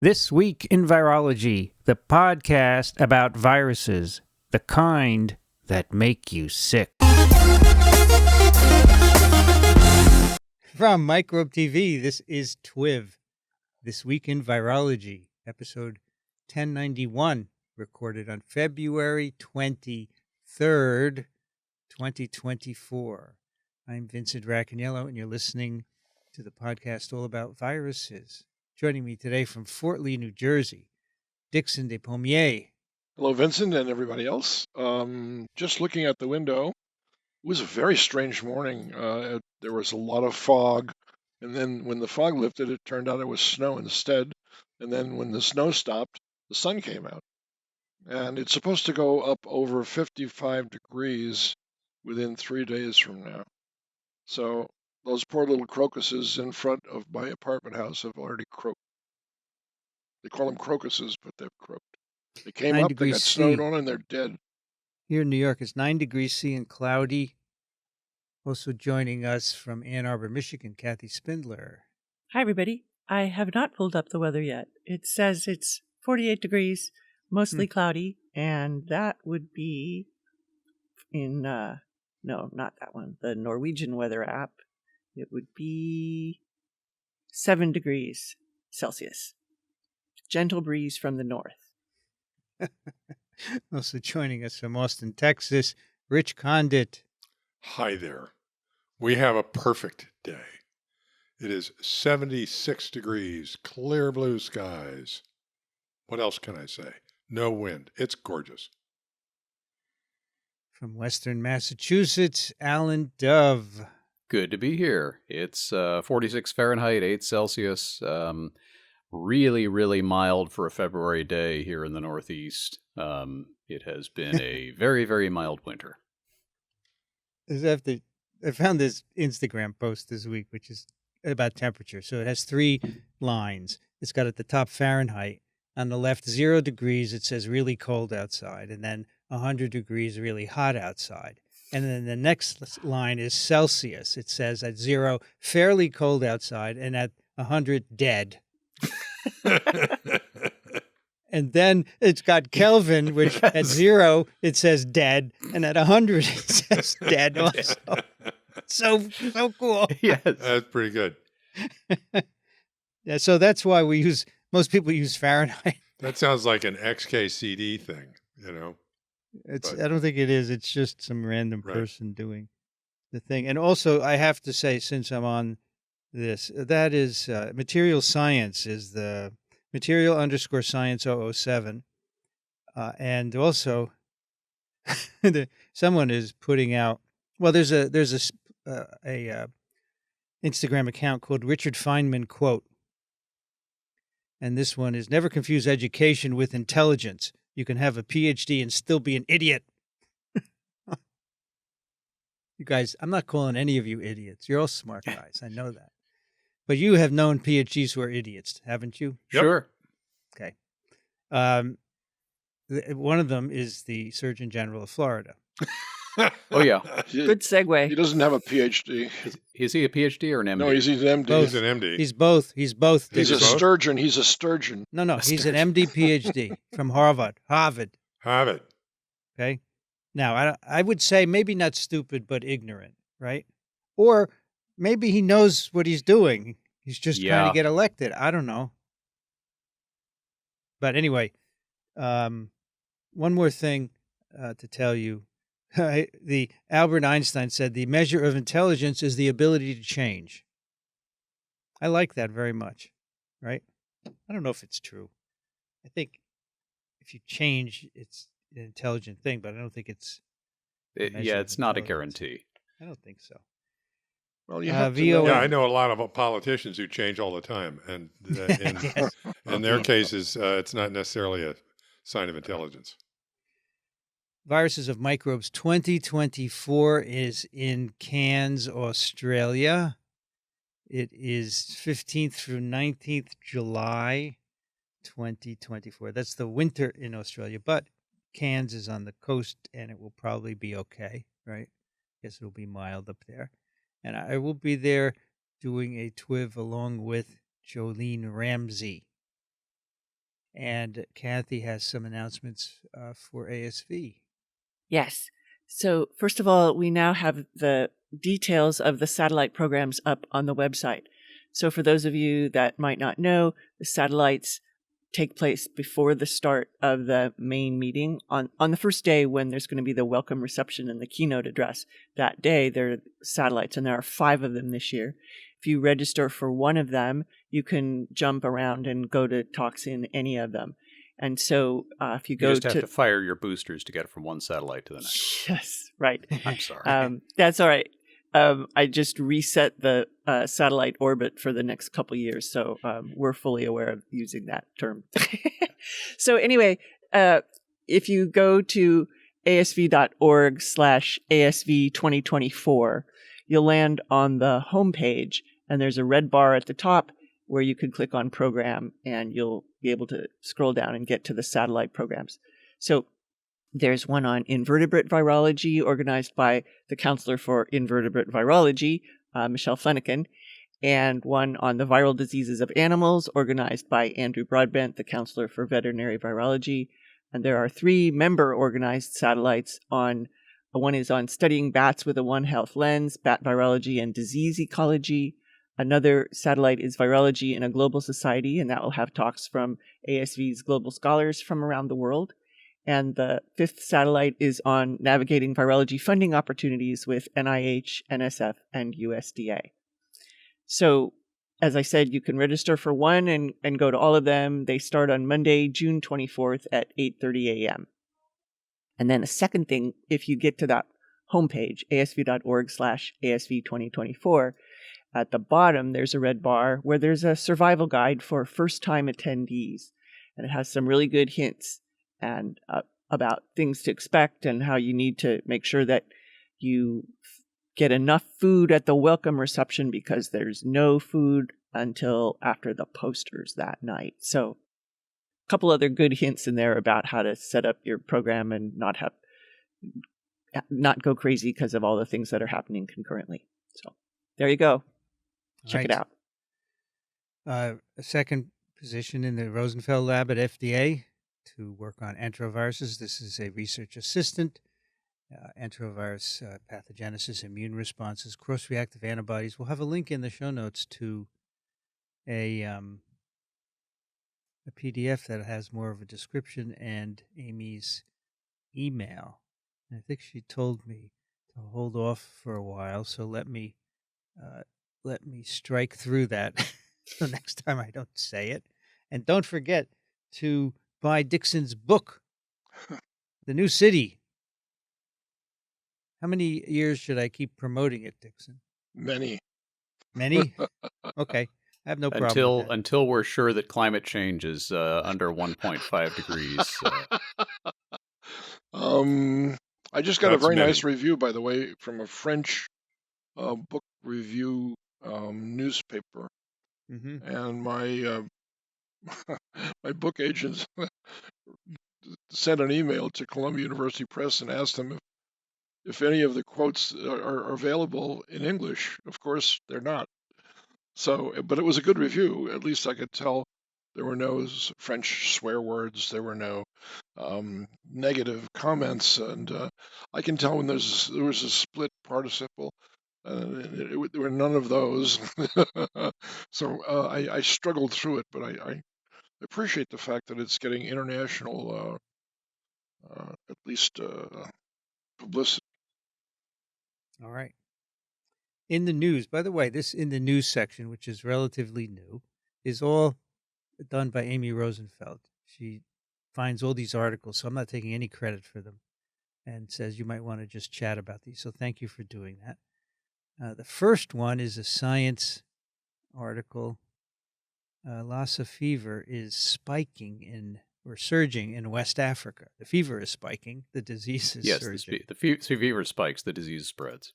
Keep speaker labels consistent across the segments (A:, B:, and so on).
A: This Week in Virology, the podcast about viruses, the kind that make you sick. From Microbe TV, this is TWiV, This Week in Virology, episode 1091, recorded on February 23rd, 2024. I'm Vincent Racaniello, and you're listening to the podcast all about viruses. Joining me today from Fort Lee, New Jersey, Dixon de Pommier.
B: Hello, Vincent, and everybody else. Just looking at the window, it was a very strange morning. There was a lot of fog, and then when the fog lifted, it turned out it was snow instead. And then when the snow stopped, the sun came out. And it's supposed to go up over 55 degrees within 3 days from now. So those poor little crocuses in front of my apartment house have already croaked. They call them crocuses, but they've croaked. They came up, they got snowed on, and they're dead.
A: Here in New York, it's 9 degrees C and cloudy. Also joining us from Ann Arbor, Michigan, Kathy Spindler.
C: Hi, everybody. I have not pulled up the weather yet. It says it's 48 degrees, mostly cloudy, and that would be in, no, not that one, the Norwegian weather app. It would be 7 degrees Celsius. Gentle breeze from the north.
A: Also joining us from Austin, Texas, Rich Condit.
D: Hi there. We have a perfect day. It is 76 degrees, clear blue skies. What else can I say? No wind. It's gorgeous.
A: From Western Massachusetts, Alan Dove.
E: Good to be here. It's 46 Fahrenheit, 8 Celsius. Really, really mild for a February day here in the Northeast. It has been a very, very mild winter.
A: I found this Instagram post this week, which is about temperature. So it has 3 lines. It's got at the top Fahrenheit. On the left, 0 degrees. It says really cold outside. And then 100 degrees, really hot outside. And then the next line is Celsius. It says at 0, fairly cold outside. And at 100, dead. And then it's got Kelvin, which at 0 it says dead, and at 100 it says dead also. So cool.
E: Yes,
D: That's pretty good.
A: Yeah, so that's why most people use Fahrenheit.
D: That sounds like an XKCD thing, you know.
A: I don't think it is. It's just some random person doing the thing. And also, I have to say, since I'm on this, that is Material Science is the Material_Science 007. And also, someone is putting out, well, there's a Instagram account called Richard Feynman Quote. And this one is, never confuse education with intelligence. You can have a PhD and still be an idiot. You guys, I'm not calling any of you idiots. You're all smart guys. I know that. But you have known PhDs who are idiots, haven't you?
E: Yep. Sure.
A: Okay. One of them is the Surgeon General of Florida.
E: Oh, yeah.
C: Good segue.
B: He doesn't have a PhD.
E: Is he a PhD or an MD?
B: No, he's an MD.
A: Both.
D: He's an MD.
A: He's both.
B: He's a
A: Dixon.
B: sturgeon. He's a sturgeon.
A: No, he's an MD PhD from Harvard.
D: Have it.
A: Okay. Now, I would say maybe not stupid, but ignorant, right? Or maybe he knows what he's doing. He's just trying to get elected. I don't know. But anyway, one more thing to tell you. The Albert Einstein said the measure of intelligence is the ability to change. I like that very much, right? I don't know if it's true. I think if you change, it's an intelligent thing, but I don't think it's...
E: it's not a guarantee.
A: I don't think so.
B: Well, you have to know.
D: Yeah, I know a lot of politicians who change all the time, and in their cases, it's not necessarily a sign of intelligence.
A: Viruses of Microbes 2024 is in Cairns, Australia. It is 15th through 19th July 2024. That's the winter in Australia, but Cairns is on the coast, and it will probably be okay, right? Guess it'll be mild up there. And I will be there doing a TWiV along with Jolene Ramsey. And Kathy has some announcements for ASV.
C: Yes. So first of all, we now have the details of the satellite programs up on the website. So for those of you that might not know, the satellites take place before the start of the main meeting on the first day when there's going to be the welcome reception and the keynote address. That day, there are satellites, and there are 5 of them this year. If you register for one of them, you can jump around and go to talks in any of them. And so if you go
E: just have to fire your boosters to get from one satellite to the next.
C: Yes, right.
E: I'm sorry.
C: That's all right. I just reset the satellite orbit for the next couple years, so we're fully aware of using that term. So anyway, if you go to asv.org/ASV2024, you'll land on the homepage, and there's a red bar at the top where you can click on program, and you'll be able to scroll down and get to the satellite programs. So there's one on invertebrate virology, organized by the Counselor for Invertebrate Virology, Michelle Flanagan, and one on the viral diseases of animals, organized by Andrew Broadbent, the Counselor for Veterinary Virology. And there are 3 member-organized satellites on. One is on studying bats with a One Health lens, bat virology and disease ecology. Another satellite is virology in a global society, and that will have talks from ASV's global scholars from around the world. And the 5th satellite is on navigating virology funding opportunities with NIH, NSF, and USDA. So, as I said, you can register for one and go to all of them. They start on Monday, June 24th at 8:30 a.m. And then a second thing, if you get to that homepage, asv.org/ASV2024, at the bottom, there's a red bar where there's a survival guide for first-time attendees. And it has some really good hints and about things to expect and how you need to make sure that you get enough food at the welcome reception, because there's no food until after the posters that night. So a couple other good hints in there about how to set up your program and not go crazy because of all the things that are happening concurrently. So there you go. Check it out.
A: A second position in the Rosenfeld lab at FDA to work on enteroviruses. This is a research assistant. Enterovirus pathogenesis, immune responses, cross-reactive antibodies. We'll have a link in the show notes to a PDF that has more of a description and Amy's email. And I think she told me to hold off for a while, so let me strike through that the next time I don't say it. And don't forget to buy Dixon's book, The New City. How many years should I keep promoting it, Dixon?
B: Many.
A: Many? Okay. I have no problem with that.
E: Until we're sure that climate change is under 1.5 degrees.
B: I just got a
D: That's
B: very
D: many.
B: nice review, by the way, from a French book review newspaper,
A: Mm-hmm.
B: and my my book agents sent an email to Columbia University Press and asked them if any of the quotes are available in English. Of course, they're not. So, but it was a good review. At least I could tell there were no French swear words. There were no negative comments, and I can tell when there was a split participle. There were none of those. So I struggled through it, but I appreciate the fact that it's getting international, at least publicity.
A: All right. In the news, by the way, this in the news section, which is relatively new, is all done by Amy Rosenfeld. She finds all these articles, so I'm not taking any credit for them, and says you might want to just chat about these. So thank you for doing that. The first one is a science article. Lassa fever is surging in West Africa. The fever is spiking. The disease is surging.
E: The fever spikes. The disease spreads.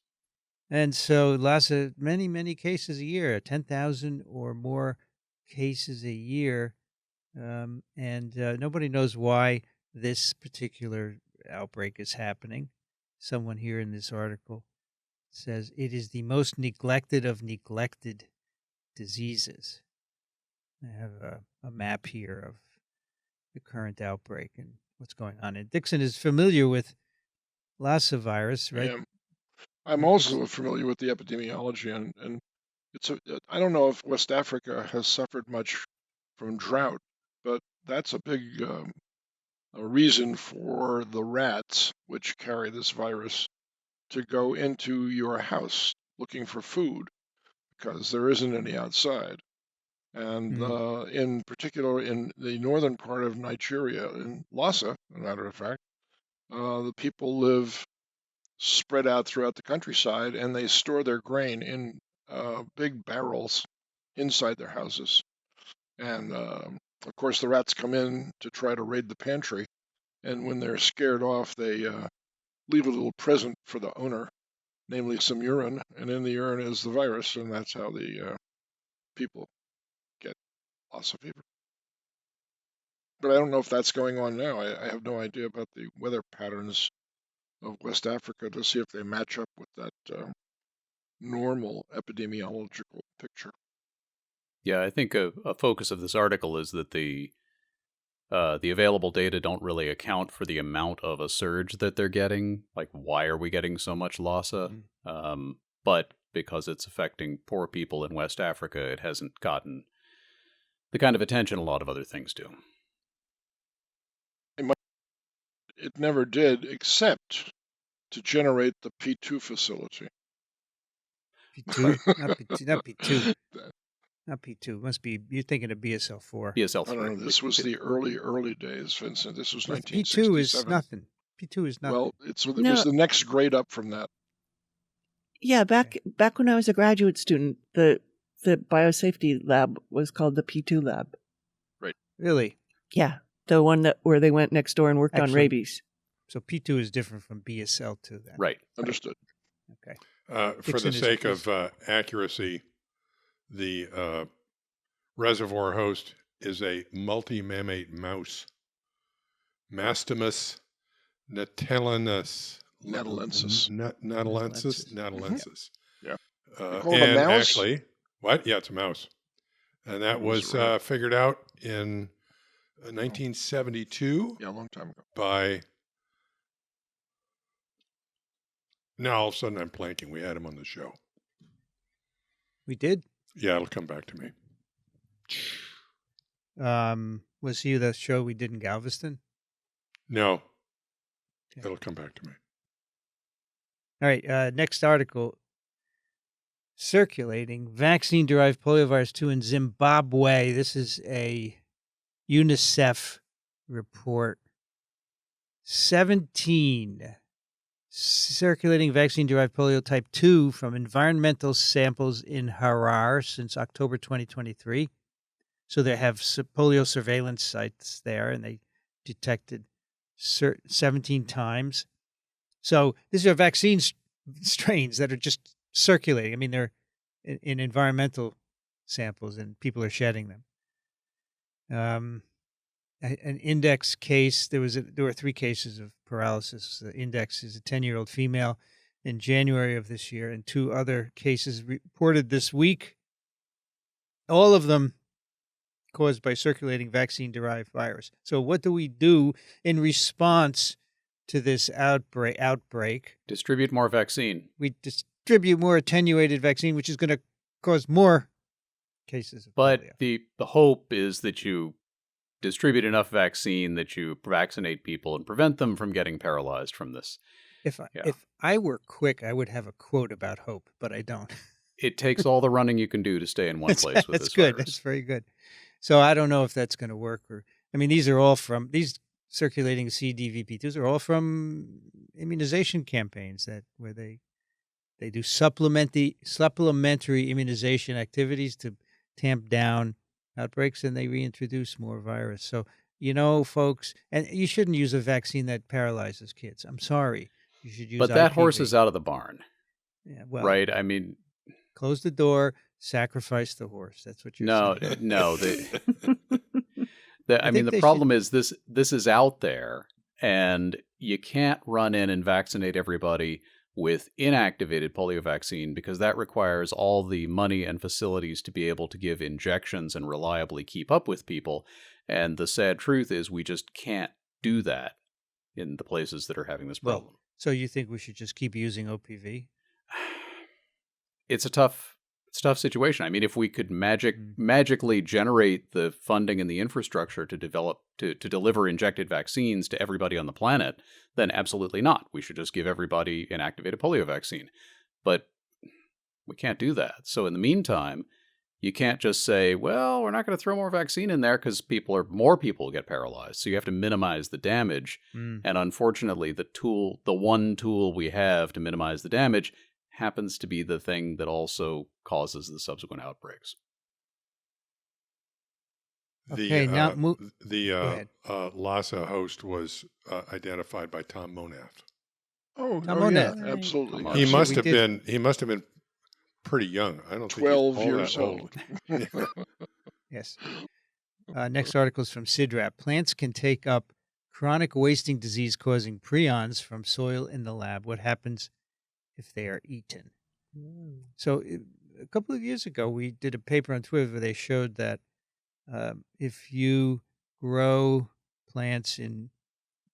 A: And so Lassa, many cases a year, 10,000 or more cases a year. And nobody knows why this particular outbreak is happening. Someone here in this article says it is the most neglected of neglected diseases. I have a map here of the current outbreak and what's going on. And Dixon is familiar with Lassa virus, right?
B: I'm also familiar with the epidemiology, and I don't know if West Africa has suffered much from drought, but that's a big a reason for the rats which carry this virus to go into your house looking for food because there isn't any outside. And in particular, in the northern part of Nigeria, in Lassa, as a matter of fact, the people live spread out throughout the countryside, and they store their grain in big barrels inside their houses. And of course, the rats come in to try to raid the pantry, and when they're scared off, they leave a little present for the owner, namely some urine, and in the urine is the virus, and that's how the people get Lassa fever. But I don't know if that's going on now. I have no idea about the weather patterns of West Africa to see if they match up with that normal epidemiological picture.
E: Yeah, I think a focus of this article is that the available data don't really account for the amount of a surge that they're getting. Like, why are we getting so much Lassa? But because it's affecting poor people in West Africa, it hasn't gotten the kind of attention a lot of other things do.
B: It never did, except to generate the P2 facility.
A: P2? Not P2. Not P2. Must be, you're thinking of BSL-4.
E: BSL-3.
B: I don't know. This was the early days, Vincent. This was 1967.
A: P2 is nothing. P2 is nothing.
B: Well, it was the next grade up from that.
C: Yeah, back when I was a graduate student, the biosafety lab was called the P2 lab.
B: Right.
A: Really?
C: Yeah, the one where they went next door and worked on rabies.
A: So P2 is different from BSL-2 then.
E: Right.
B: Understood.
A: Okay.
D: For the sake of accuracy, the reservoir host is a multi-mammate mouse, Mastimus natalensis. Natalensis.
B: Yeah.
D: And a mouse? Actually, what? Yeah, it's a mouse. And that was figured out in 1972.
B: Yeah, a long time ago.
D: By... Now, all of a sudden, I'm blanking. We had him on the show.
A: We did?
D: Yeah, it'll come back to me.
A: Was he the show we did in Galveston?
D: No.
A: Okay.
D: It'll come back to me.
A: All right, next article. Circulating vaccine-derived poliovirus 2 in Zimbabwe. This is a UNICEF report. 17 circulating vaccine-derived polio type 2 from environmental samples in Harar since October 2023. So they have polio surveillance sites there, and they detected 17 times. So these are vaccine strains that are just circulating. I mean, they're in environmental samples, and people are shedding them. An index case, there were 3 cases of paralysis. The index is a 10-year-old female in January of this year, and 2 other cases reported this week. All of them caused by circulating vaccine-derived virus. So what do we do in response to this outbreak?
E: Distribute more vaccine.
A: We distribute more attenuated vaccine, which is going to cause more cases of polio.
E: But the hope is that you distribute enough vaccine that you vaccinate people and prevent them from getting paralyzed from this.
A: If I were quick, I would have a quote about hope, but I don't.
E: It takes all the running you can do to stay in one place with this
A: good.
E: virus.
A: That's very good. So I don't know if that's going to work. These are all from these circulating CDVP2s are all from immunization campaigns where they do supplementary immunization activities to tamp down outbreaks, and they reintroduce more virus. So, folks, and you shouldn't use a vaccine that paralyzes kids. I'm sorry. You should use
E: But that
A: IPV.
E: horse is out of the barn.
A: Yeah, well,
E: right? I mean,
A: close the door, sacrifice the horse. That's what you're saying.
E: No. The problem is this is out there, and you can't run in and vaccinate everybody with inactivated polio vaccine because that requires all the money and facilities to be able to give injections and reliably keep up with people. And the sad truth is we just can't do that in the places that are having this
A: Well,
E: problem.
A: so you think we should just keep using OPV?
E: It's a tough situation. I mean, if we could magically generate the funding and the infrastructure to deliver injected vaccines to everybody on the planet, then absolutely not. We should just give everybody an activated polio vaccine. But we can't do that. So in the meantime, you can't just say, well, we're not going to throw more vaccine in there because more people get paralyzed. So you have to minimize the damage. And unfortunately, the one tool we have to minimize the damage happens to be the thing that also causes the subsequent outbreaks.
A: Okay, now go ahead.
D: Lassa host was identified by Tom Monath.
B: Oh,
A: Tom
B: yeah,
A: Monath.
B: absolutely.
D: He must
A: We
D: have
A: did.
D: been pretty young. I don't think
B: 12
D: he's all
B: years
D: that
B: old.
A: Yes. Next article is from CIDRAP. Plants can take up chronic wasting disease causing prions from soil in the lab. What happens if they are eaten? So a couple of years ago, we did a paper on TWiV where they showed that if you grow plants in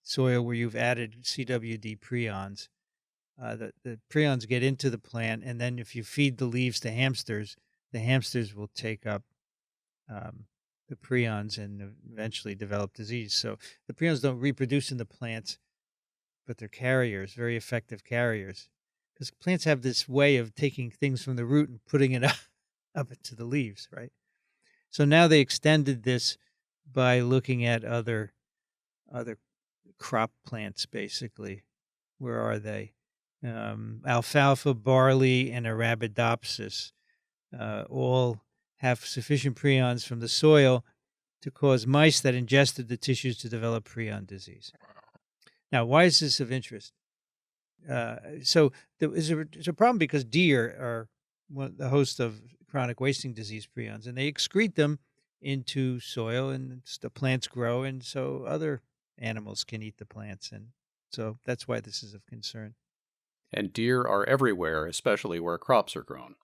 A: soil where you've added CWD prions, the prions get into the plant, and then if you feed the leaves to hamsters, the hamsters will take up the prions and eventually develop disease. So the prions don't reproduce in the plants, but they're carriers, very effective carriers. Because plants have this way of taking things from the root and putting it up into the leaves, right? So now they extended this by looking at other crop plants, basically. Where are they? Alfalfa, barley, and Arabidopsis all have sufficient prions from the soil to cause mice that ingested the tissues to develop prion disease. Now, why is this of interest? So there's a problem because deer are the host of chronic wasting disease prions, and they excrete them into soil, and the plants grow, and so other animals can eat the plants, and so that's why this is of concern.
E: And deer are everywhere, especially where crops are grown.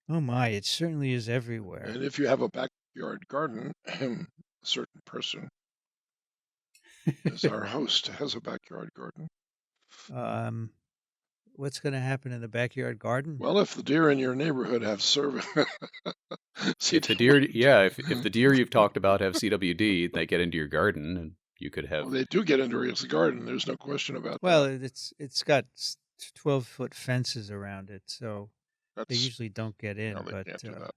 A: Oh my, it certainly is everywhere.
B: And if you have a backyard garden, a certain person is our host, has a backyard garden.
A: What's going to happen in the backyard garden?
B: Well, if the deer in your neighborhood have
E: If the deer you've talked about have CWD, they get into your garden, and you could have.
B: Well, they do get into his garden. There's no question about
A: Well,
B: that.
A: it's got 12-foot fences around it, so they
B: That's,
A: usually don't get in.
B: no, they can't do that.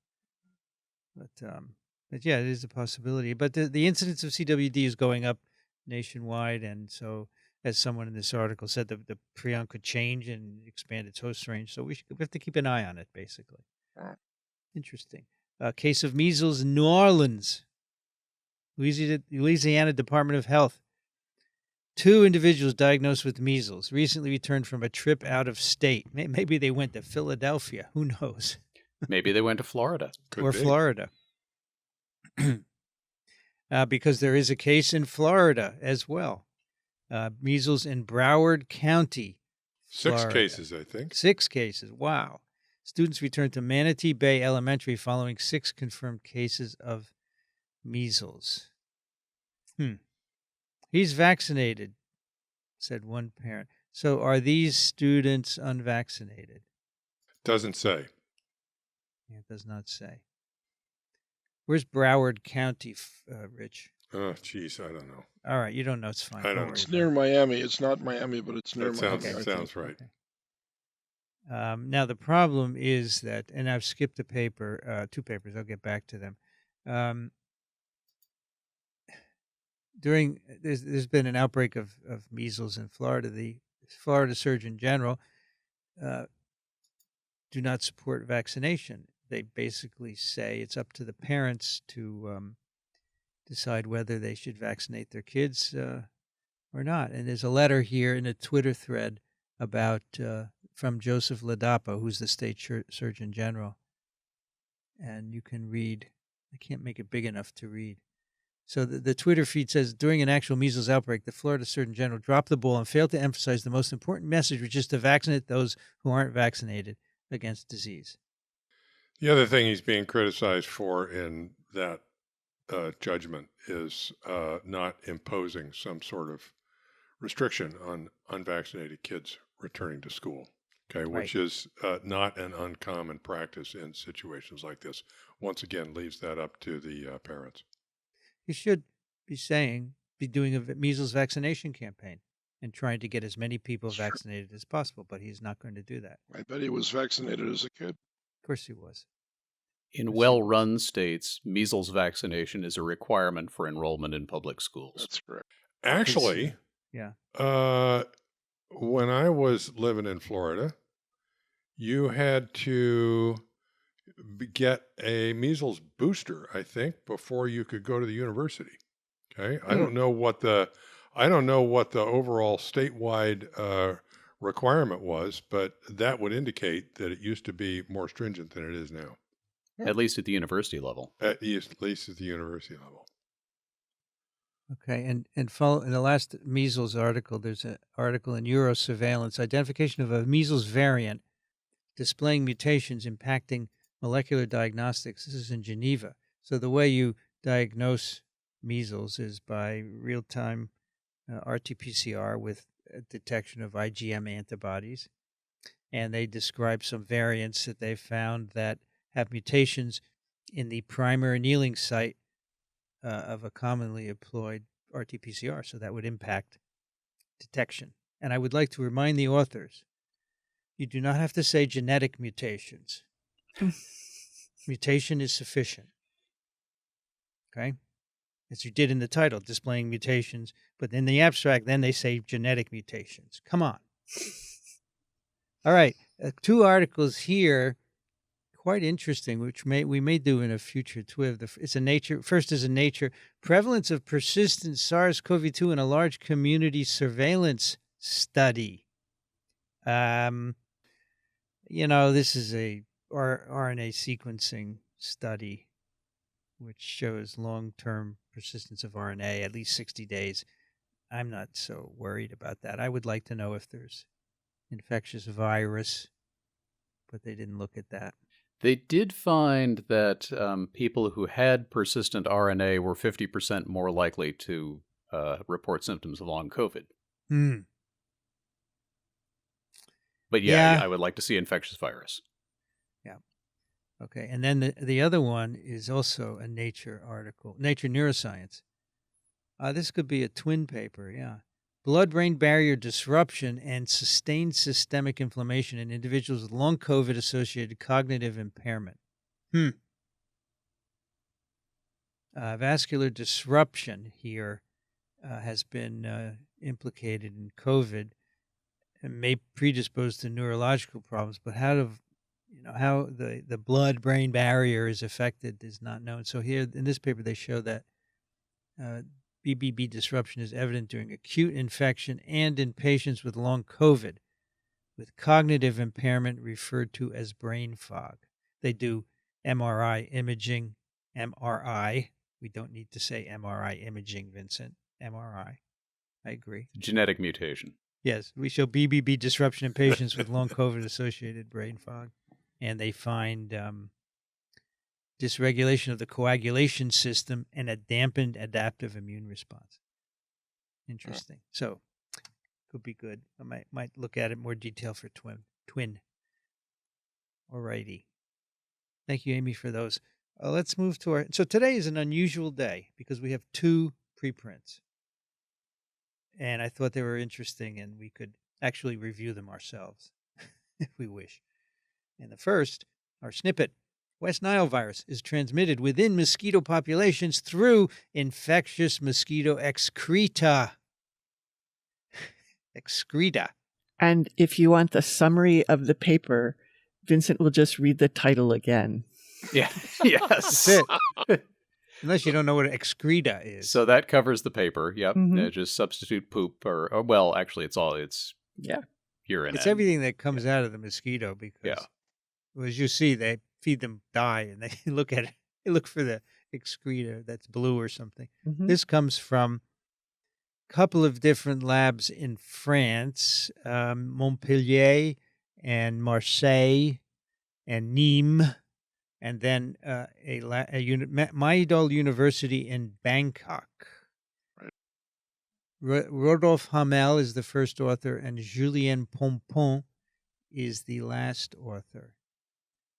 A: But yeah, it is a possibility. But the incidence of CWD is going up nationwide, and so as someone in this article said, the prion could change and expand its host range. So we have to keep an eye on it, basically.
B: Right.
A: Interesting. Case of measles in New Orleans, Louisiana Department of Health. 2 individuals diagnosed with measles recently returned from a trip out of state. Maybe they went to Philadelphia. Who knows?
E: Maybe they went to Florida.
A: Or Florida. Because there is a case in Florida as well. Measles in Broward County, Florida.
D: 6 cases, I think.
A: 6 cases. Wow. Students returned to Manatee Bay Elementary following 6 confirmed cases of measles. He's vaccinated, said one parent. So are these students unvaccinated?
D: Doesn't say.
A: Yeah, it does not say. Where's Broward County, Rich?
D: Oh, geez, I don't know.
A: All right, you don't know. It's fine.
D: I don't know.
A: worry
B: It's
A: about
B: near
A: it.
B: Miami. It's not Miami, but it's near
D: That
B: Miami.
D: sounds-
B: I
D: sounds
B: think.
D: right.
A: Okay. Now the problem is that, and I've skipped a paper, 2 papers. I'll get back to them. There's been an outbreak of measles in Florida. The Florida Surgeon General do not support vaccination. They basically say it's up to the parents to decide whether they should vaccinate their kids or not. And there's a letter here in a Twitter thread about from Joseph Ladapo, who's the state Surgeon General. And you can read. I can't make it big enough to read. So the Twitter feed says, during an actual measles outbreak, the Florida Surgeon General dropped the ball and failed to emphasize the most important message, which is to vaccinate those who aren't vaccinated against disease.
D: The other thing he's being criticized for in that judgment is not imposing some sort of restriction on unvaccinated kids returning to school, okay, which is not an uncommon practice in situations like this. Once again, leaves that up to the parents.
A: You should be doing a measles vaccination campaign and trying to get as many people
B: Sure.
A: vaccinated as possible, but he's not going to do that.
B: I bet he was vaccinated as a kid.
A: Of course he was.
E: In
A: Yes, it
E: well-run states, measles vaccination is a requirement for enrollment in public schools.
B: That's correct.
D: Actually,
A: Yeah.
D: when I was living in Florida, you had to get a measles booster, I think, before you could go to the university. Okay, I don't know what the overall statewide requirement was, but that would indicate that it used to be more stringent than it is now.
E: At least at the university level.
D: At least at the university level.
A: Okay, and follow in the last measles article, there's an article in Eurosurveillance, identification of a measles variant displaying mutations impacting molecular diagnostics. This is in Geneva. So the way you diagnose measles is by real-time RT-PCR with detection of IgM antibodies. And they describe some variants that they found that have mutations in the primer annealing site of a commonly employed RT-PCR. So that would impact detection. And I would like to remind the authors, you do not have to say genetic mutations. Mutation is sufficient. Okay? As you did in the title, displaying mutations. But in the abstract, then they say genetic mutations. Come on. All right. 2 articles here, quite interesting, which we may do in a future TWiV. It's a Nature. First is a Nature. Prevalence of persistent SARS-CoV-2 in a large community surveillance study. This is a RNA sequencing study, which shows long-term persistence of RNA, at least 60 days. I'm not so worried about that. I would like to know if there's infectious virus, but they didn't look at that.
E: They did find that people who had persistent RNA were 50% more likely to report symptoms of long COVID. But yeah, I would like to see infectious virus.
A: Yeah. Okay. And then the other one is also a Nature article, Nature Neuroscience. This could be a twin paper. Yeah. Blood-brain barrier disruption and sustained systemic inflammation in individuals with long COVID-associated cognitive impairment. Vascular disruption here has been implicated in COVID and may predispose to neurological problems, but how the blood-brain barrier is affected is not known. So here in this paper, they show that BBB disruption is evident during acute infection and in patients with long COVID, with cognitive impairment referred to as brain fog. They do MRI imaging, MRI. We don't need to say MRI imaging, Vincent. MRI. I agree.
E: Genetic mutation.
A: Yes, we show BBB disruption in patients with long COVID-associated brain fog, and they find dysregulation of the coagulation system and a dampened adaptive immune response. Interesting. So, could be good. I might look at it more detail for twin. Alrighty. Thank you, Amy, for those. Let's move to so today is an unusual day because we have 2 preprints. And I thought they were interesting, and we could actually review them ourselves if we wish. And the first, our snippet, West Nile virus is transmitted within mosquito populations through infectious mosquito excreta. Excreta.
C: And if you want the summary of the paper, Vincent will just read the title again.
E: Yeah. Yes.
A: That's it. Unless you don't know what excreta is.
E: So that covers the paper. Yep.
C: Mhm.
E: Just substitute poop or well, actually, it's urine.
A: It's everything that comes out of the mosquito because, well, as you see, they feed them dye and they look at it. They look for the excreta that's blue or something.
C: Mhm.
A: This comes from a couple of different labs in France, Montpellier and Marseille and Nîmes and then Maidol University in Bangkok.
B: Right.
A: Rodolphe Hamel is the first author, and Julien Pompon is the last author.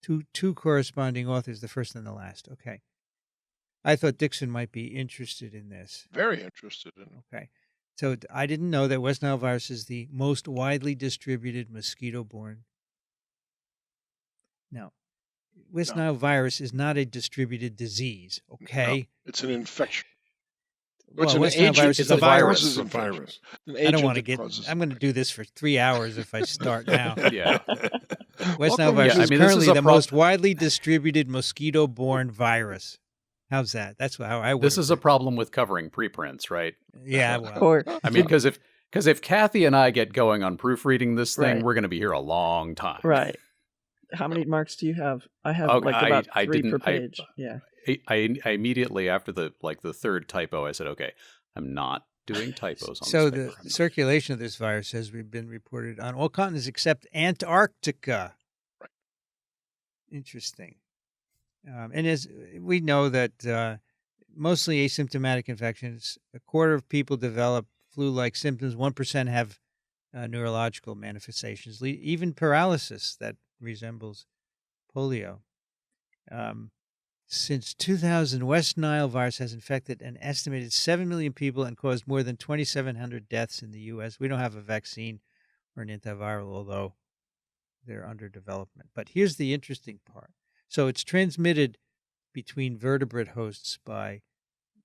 A: Two corresponding authors, the first and the last. Okay. I thought Dixon might be interested in this.
B: Very interested in it.
A: Okay. So I didn't know that West Nile virus is the most widely distributed mosquito-borne. No. West Nile virus is not a distributed disease, okay?
B: No, it's an infection.
A: Well,
B: It's an
A: West Nile
B: agent.
A: virus
B: It's
A: is a virus.
B: It's a
D: It's a
B: virus.
D: virus.
B: An
A: I
B: agent
A: don't want to
B: that
A: get.
B: causes
A: I'm going to do this for 3 hours if I start now.
E: Yeah.
A: West Nile
B: Welcome
A: virus
B: to-
A: is
E: this
A: currently
E: is a
A: the most widely distributed mosquito-borne virus. How's that? That's how I would.
E: This is a problem with covering preprints, right?
A: Yeah. Well,
C: Or
E: I mean, because if Kathy and I get going on proofreading this thing,
C: Right.
E: we're going to be here a long time.
C: right. How many marks do you have? I have
E: Okay,
C: about
E: I
C: 3 per
E: didn't- I-
C: page. Yeah.
E: I immediately, after the third typo, I said, okay, I'm not doing typos on
A: so
E: this
A: the
E: paper.
A: circulation of this virus has been reported on all continents except Antarctica.
B: Right.
A: Interesting. And as we know that mostly asymptomatic infections, a quarter of people develop flu-like symptoms. 1% have neurological manifestations, even paralysis that resembles polio. Since 2000, West Nile virus has infected an estimated 7 million people and caused more than 2,700 deaths in the U.S. We don't have a vaccine or an antiviral, although they're under development. But here's the interesting part. So it's transmitted between vertebrate hosts by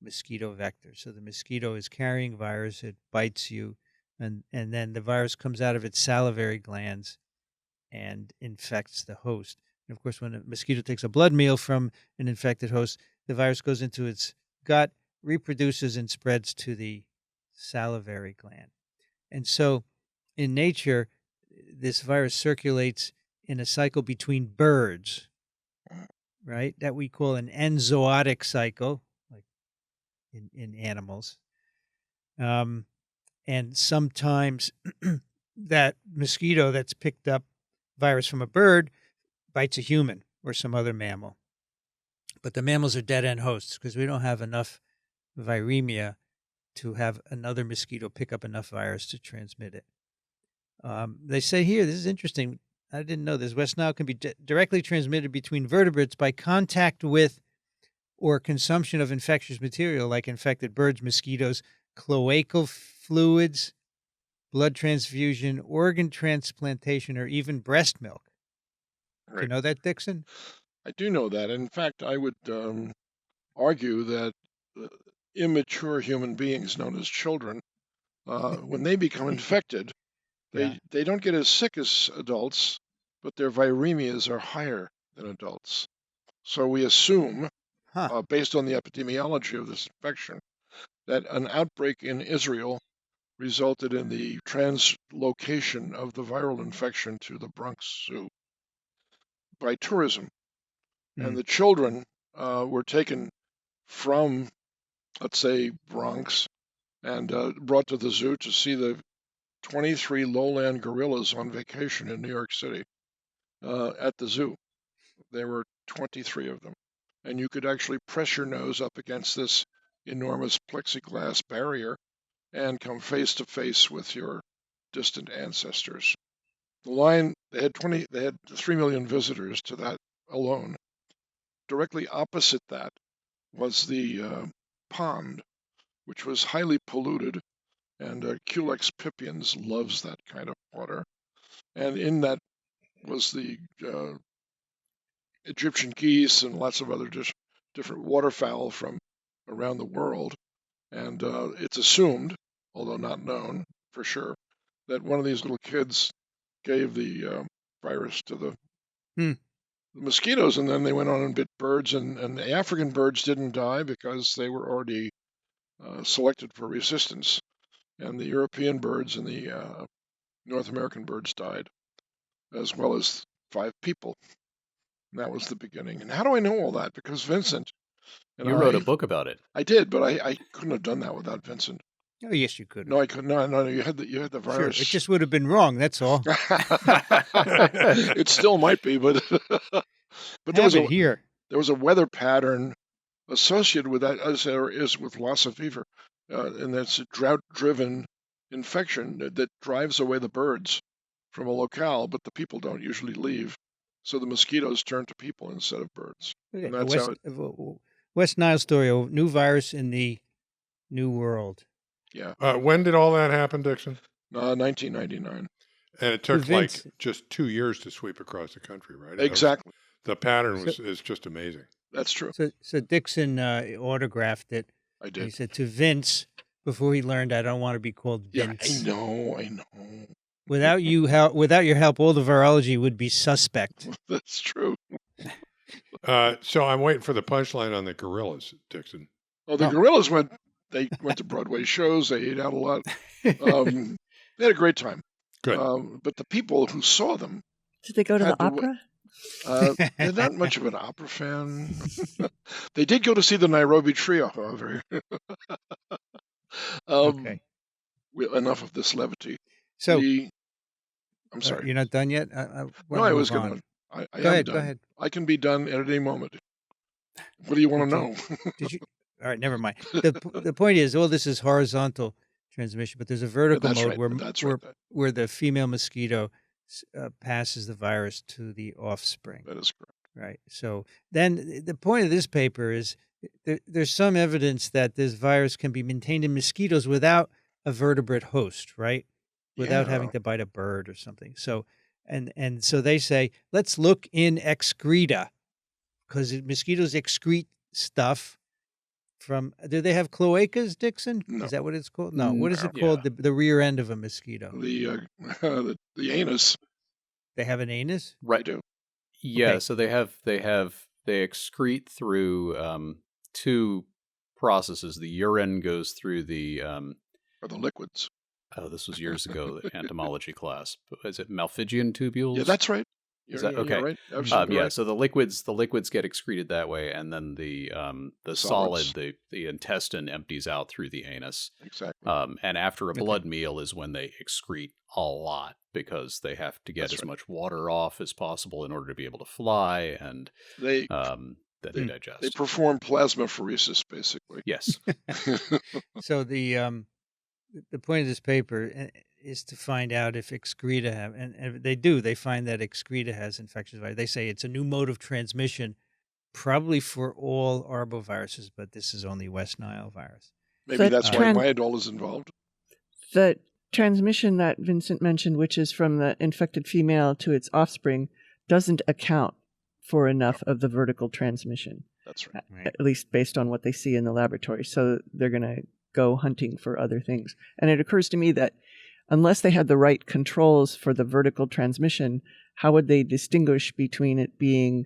A: mosquito vectors. So the mosquito is carrying virus, it bites you, and then the virus comes out of its salivary glands and infects the host. And of course, when a mosquito takes a blood meal from an infected host, the virus goes into its gut, reproduces, and spreads to the salivary gland. And so in nature, this virus circulates in a cycle between birds, right? That we call an enzootic cycle, like in animals. And sometimes that mosquito that's picked up virus from a bird bites a human or some other mammal. But the mammals are dead-end hosts because we don't have enough viremia to have another mosquito pick up enough virus to transmit it. They say here, this is interesting, I didn't know this, West Nile can be directly transmitted between vertebrates by contact with or consumption of infectious material like infected birds, mosquitoes, cloacal fluids, blood transfusion, organ transplantation, or even breast milk. Do you
B: Right.
A: know that, Dixon?
B: I do know that. In fact, I would argue that immature human beings, known as children, when they become infected, they don't get as sick as adults, but their viremias are higher than adults. So we assume, based on the epidemiology of this infection, that an outbreak in Israel resulted in the translocation of the viral infection to the Bronx Zoo by tourism. And the children were taken from, let's say, Bronx and brought to the zoo to see the 23 lowland gorillas on vacation in New York City at the zoo. There were 23 of them. And you could actually press your nose up against this enormous plexiglass barrier and come face to face with your distant ancestors. The line, they had 3 million visitors to that alone. Directly opposite that was the pond, which was highly polluted, and Culex pipiens loves that kind of water. And in that was the Egyptian geese and lots of other different waterfowl from around the world. And it's assumed, although not known for sure, that one of these little kids gave the virus to the mosquitoes, and then they went on and bit birds, and the African birds didn't die because they were already selected for resistance, and the European birds and the North American birds died, as well as 5 people. And that was the beginning. And how do I know all that? Because Vincent and
E: You wrote a book about it.
B: I did, but I couldn't have done that without Vincent.
A: Oh, yes, you could.
B: No, I couldn't. No, you had the
A: Sure,
B: virus.
A: it just would have been wrong, that's all.
B: It still might be, but but there
A: Have
B: was
A: it here.
B: there was a weather pattern associated with that, as there is with Lassa fever, and that's a drought-driven infection that drives away the birds from a locale, but the people don't usually leave. So the mosquitoes turn to people instead of birds.
A: Okay,
B: And that's how it,
A: West Nile story, a new virus in the New World.
B: yeah,
D: When did all that happen, Dixon?
B: 1999.
D: And it took
A: Vince-
D: like just 2 years to sweep across the country, right? That was-
B: Exactly.
D: the pattern is just amazing.
B: That's true.
A: So Dixon autographed it.
B: I
A: He
B: did.
A: said to Vince before he learned, "I don't want to be called
B: Yeah,
A: Vince."
B: I know.
A: Without your help, all the virology would be suspect.
B: That's true.
D: So I'm waiting for the punchline on the gorillas, Dixon.
B: Oh, the gorillas went to Broadway shows. They ate out a lot. They had a great time.
D: Good.
B: But the people who saw them,
C: Did they go to
B: had
C: the
B: to
C: opera?
B: they're not much of an opera fan. They did go to see the Nairobi Trio, however.
A: Okay.
B: Enough of this levity.
A: So
B: I'm sorry.
A: you're not done yet.
B: No, I was going to. I
A: Go
B: am
A: ahead.
B: done.
A: Go ahead.
B: I can be done at any moment. What do you want to know?
A: Did you? All right, never mind. The point is, all this is horizontal transmission, but there's a vertical
B: That's
A: mode
B: right.
A: where the female mosquito passes the virus to the offspring.
B: That is correct.
A: Right. So then the point of this paper is there's some evidence that this virus can be maintained in mosquitoes without a vertebrate host, right? Without
B: Yeah.
A: having to bite a bird or something. So and so they say, let's look in excreta, because mosquitoes excrete stuff from. Do they have cloacas, Dixon?
B: No.
A: Is that what it's called? No. What is it
E: No.
A: called? The rear end of a mosquito.
B: The anus.
A: They have an anus?
B: Right. Do.
E: Yeah,
A: Okay.
E: so they excrete through two processes. The urine goes through the
B: Or the liquids.
E: this was years ago, the entomology class. Is it Malpighian tubules?
B: Yeah, that's right.
E: Is that okay?
B: You're right. Absolutely
E: Yeah,
B: right.
E: so the liquids get excreted that way, and then the solid,
B: Solids.
E: the intestine empties out through the anus.
B: Exactly.
E: And after a
A: Okay.
E: blood meal is when they excrete a lot, because they have to get
B: That's
E: as
B: right.
E: much water off as possible in order to be able to fly, and
B: They
E: that they digest.
B: they perform plasmapheresis, basically.
E: Yes.
A: So the point of this paper is to find out if excreta have, and they do. They find that excreta has infectious virus. They say it's a new mode of transmission, probably for all arboviruses, but this is only West Nile virus.
B: Maybe
C: The
B: that's why myadol is involved.
C: The transmission that Vincent mentioned, which is from the infected female to its offspring, doesn't account for enough of the vertical transmission,
B: That's right.
A: Right.
C: at least based on what they see in the laboratory. So they're going to go hunting for other things. And it occurs to me that unless they had the right controls for the vertical transmission, how would they distinguish between it being,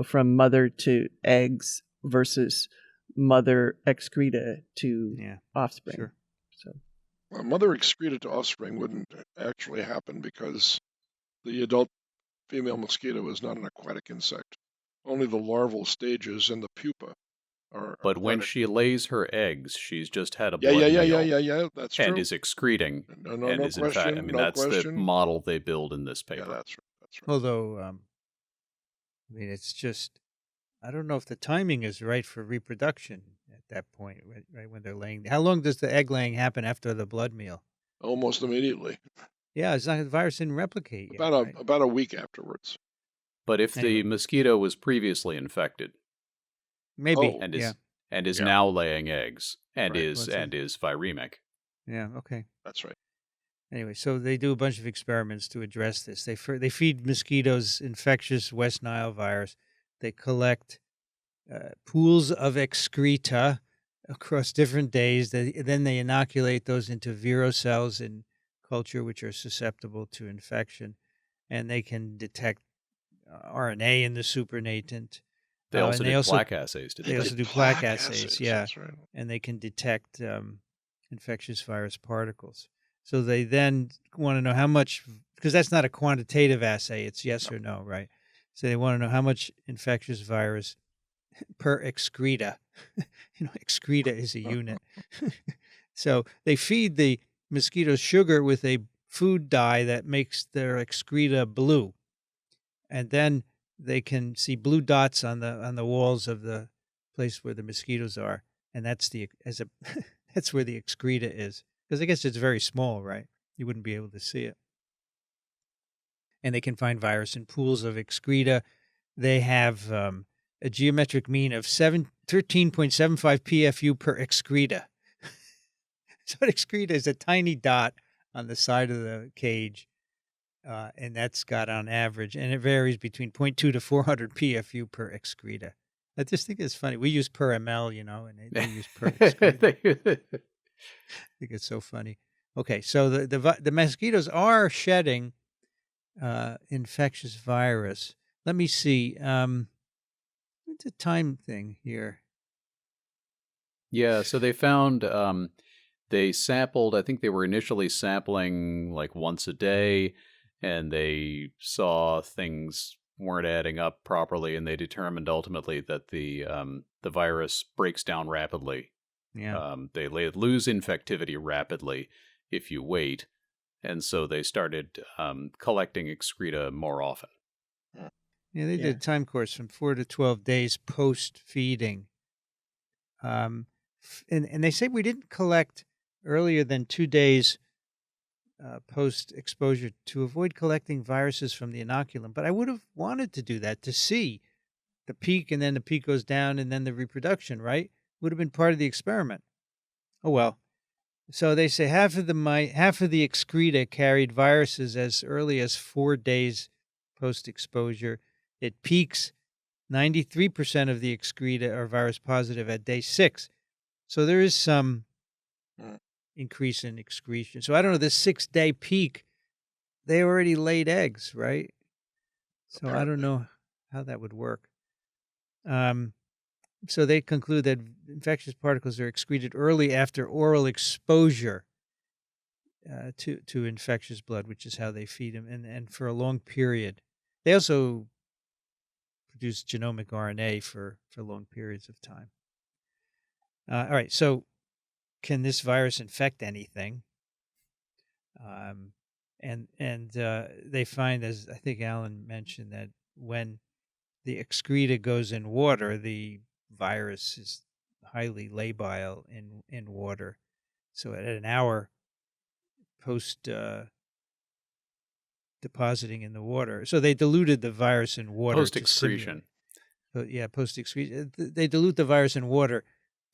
C: from mother to eggs versus mother excreta to
A: Yeah,
C: offspring?
A: sure.
C: So
B: Well, mother excreta to offspring wouldn't actually happen because the adult female mosquito is not an aquatic insect. Only the larval stages and the pupa are.
E: But when
B: aquatic.
E: she lays her eggs, she's just had a
B: Yeah,
E: blood
B: yeah.
E: meal
B: That's
E: and
B: true.
E: is excreting.
B: No
E: and is in fact,
B: question. No
E: that's the
B: question.
E: model they build in this
B: Yeah,
E: paper.
B: that's right. That's right.
A: Although, it's just, I don't know if the timing is right for reproduction at that point, right when they're laying. How long does the egg laying happen after the blood meal?
B: Almost immediately.
A: Yeah, it's not the virus didn't replicate yet. right?
B: About a week afterwards.
E: But if
A: Anyway.
E: the mosquito was previously infected
A: Maybe.
B: Oh.
E: and
A: yeah.
E: is
B: Yeah.
E: now laying eggs and
B: Right.
E: is viremic,
A: Yeah. Okay.
B: That's right.
A: Anyway, so they do a bunch of experiments to address this. They feed mosquitoes infectious West Nile virus. They collect pools of excreta across different days. Then they inoculate those into virocells in culture, which are susceptible to infection, and they can detect RNA in the supernatant.
E: they also
A: and
E: did plaque assays. Did
A: they
E: they?
A: also do plaque assays, yeah.
B: That's right.
A: And they can detect infectious virus particles. So they then want to know how much, because that's not a quantitative assay, it's yes or no, right? So they want to know how much infectious virus per excreta. Excreta is a unit. So they feed the mosquitoes sugar with a food dye that makes their excreta blue. And then they can see blue dots on the walls of the place where the mosquitoes are, and that's that's where the excreta is. Because I guess it's very small, right? You wouldn't be able to see it. And they can find virus in pools of excreta. They have a geometric mean of 13.75 PFU per excreta. So an excreta is a tiny dot on the side of the cage, and that's got on average, and it varies between 0.2 to 400 PFU per excreta. I just think it's funny. We use per ml, and they use per excreta. I think it's so funny. Okay, so the mosquitoes are shedding infectious virus. Let me see. It's a time thing here.
E: Yeah, so they found they sampled. I think they were initially sampling like once a day, and they saw things weren't adding up properly, and they determined ultimately that the virus breaks down rapidly.
A: Yeah.
E: They lose infectivity rapidly if you wait, and so they started collecting excreta more often.
A: Yeah, they did a time course from 4 to 12 days post-feeding. And they say we didn't collect earlier than 2 days post-exposure to avoid collecting viruses from the inoculum. But I would have wanted to do that to see the peak, and then the peak goes down, and then the reproduction, right? Would have been part of the experiment. Oh, well. So they say half of the excreta carried viruses as early as 4 days post-exposure. It peaks 93% of the excreta are virus positive at day 6. So there is some increase in excretion. So I don't know, this 6-day peak, they already laid eggs, right? So I don't know how that would work. So they conclude that infectious particles are excreted early after oral exposure to infectious blood, which is how they feed them, and for a long period. They also produce genomic RNA for long periods of time. All right, so can this virus infect anything? And they find, as I think Alan mentioned, that when the excreta goes in water, the virus is highly labile in water. So at an hour post depositing in the water, so they diluted the virus in water.
E: Post excretion.
A: Post excretion. They dilute the virus in water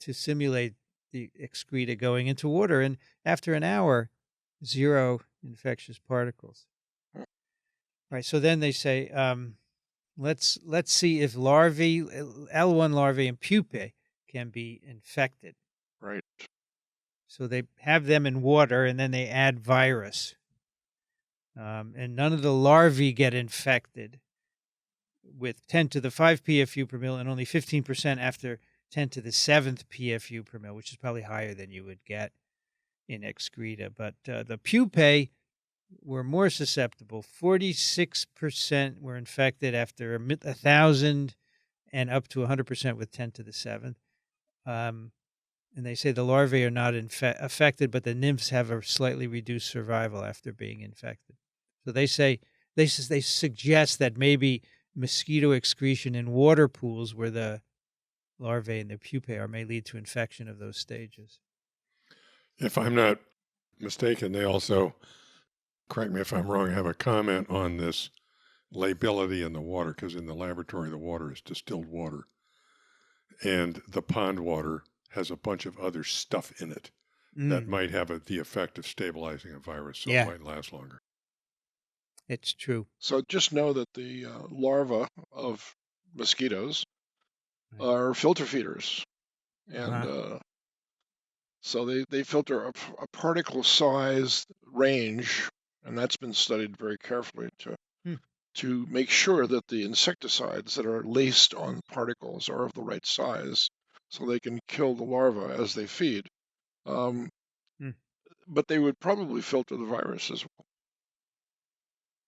A: to simulate the excreta going into water, and after an hour, 0 infectious particles. Right. So then they say, let's see if larvae, L1 larvae and pupae can be infected.
B: Right.
A: So they have them in water, and then they add virus. And none of the larvae get infected with 10 to the 5 PFU per mil, and only 15% after 10 to the 7th PFU per mil, which is probably higher than you would get in excreta. But the pupae were more susceptible. 46% were infected after 1,000 and up to 100% with 10 to the 7th. And they say the larvae are not affected, but the nymphs have a slightly reduced survival after being infected. So they suggest that maybe mosquito excretion in water pools where the larvae and the pupae are may lead to infection of those stages.
D: If I'm not mistaken, they also, correct me if I'm wrong, have a comment on this lability in the water, because in the laboratory the water is distilled water, and the pond water has a bunch of other stuff in it that might have the effect of stabilizing a virus, so it might last longer.
A: It's true.
B: So just know that the larvae of mosquitoes are filter feeders. And so they filter a particle size range, and that's been studied very carefully to make sure that the insecticides that are laced on particles are of the right size so they can kill the larvae as they feed. But they would probably filter the virus as well.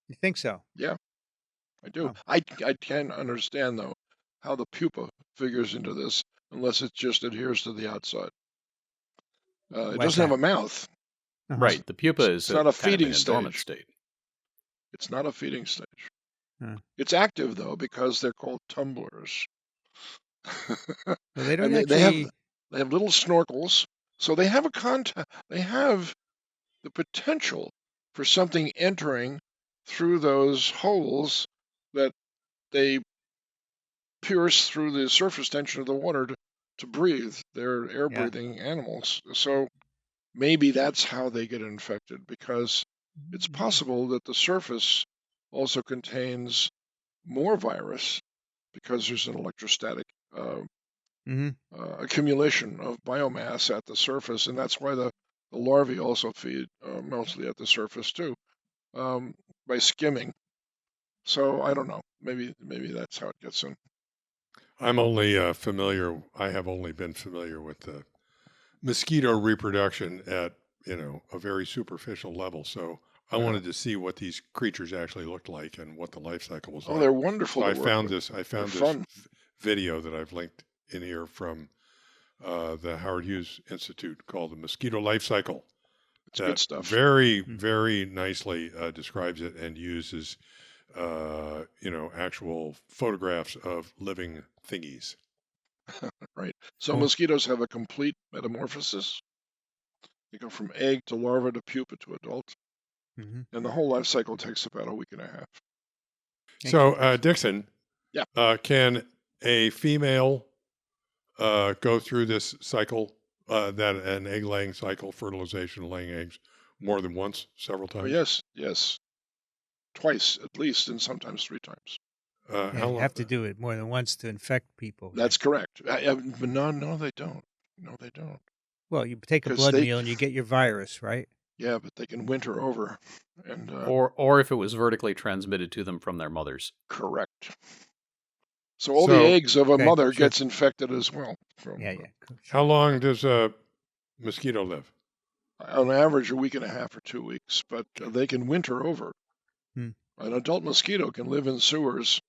A: You think so?
B: Yeah, I do. Oh. I can't understand, though, how the pupa figures into this unless it just adheres to the outside. It doesn't have a mouth.
E: Right. The pupa is
B: not a feeding
E: kind of in a dormant state.
B: It's not a feeding stage.
A: Huh.
B: It's active, though, because they're called tumblers.
A: Well, they don't
B: And they
A: actually.
B: have little snorkels, so they have a contact. They have the potential for something entering through those holes that they pierce through the surface tension of the water to breathe. They're air-breathing animals, so maybe that's how they get infected, because it's possible that the surface also contains more virus because there's an electrostatic accumulation of biomass at the surface, and that's why the larvae also feed mostly at the surface too, by skimming. So I don't know. Maybe that's how it gets in.
D: I'm only familiar. I have only been familiar with the mosquito reproduction at a very superficial level. So I wanted to see what these creatures actually looked like and what the life cycle was like.
B: They're wonderful.
D: So
B: to
D: I
B: work
D: found
B: with.
D: this. I found
B: They're
D: this
B: fun.
D: video that I've linked in here from the Howard Hughes Institute called "The Mosquito Life Cycle."
B: It's good stuff.
D: Very, very nicely describes it and uses actual photographs of living thingies.
B: Right. So mosquitoes have a complete metamorphosis. They go from egg to larva to pupa to adult. And the whole life cycle takes about a week and a half.
D: So, Dixon,
B: Yeah.
D: Can a female go through this cycle, that an egg-laying cycle, fertilization, laying eggs, more than once, several times?
B: Oh, yes. Twice at least, and sometimes 3 times.
A: You have to do it more than once to infect people. Right?
B: That's correct. But no, they don't. No, they don't.
A: Well, you take a blood meal and you get your virus, right?
B: Yeah, but they can winter over, and
E: or if it was vertically transmitted to them from their mothers.
B: Correct. So all the eggs of a mother gets infected as well.
A: Yeah.
D: How long does a mosquito live?
B: On average, a week and a half or 2 weeks, but they can winter over. An adult mosquito can live in sewers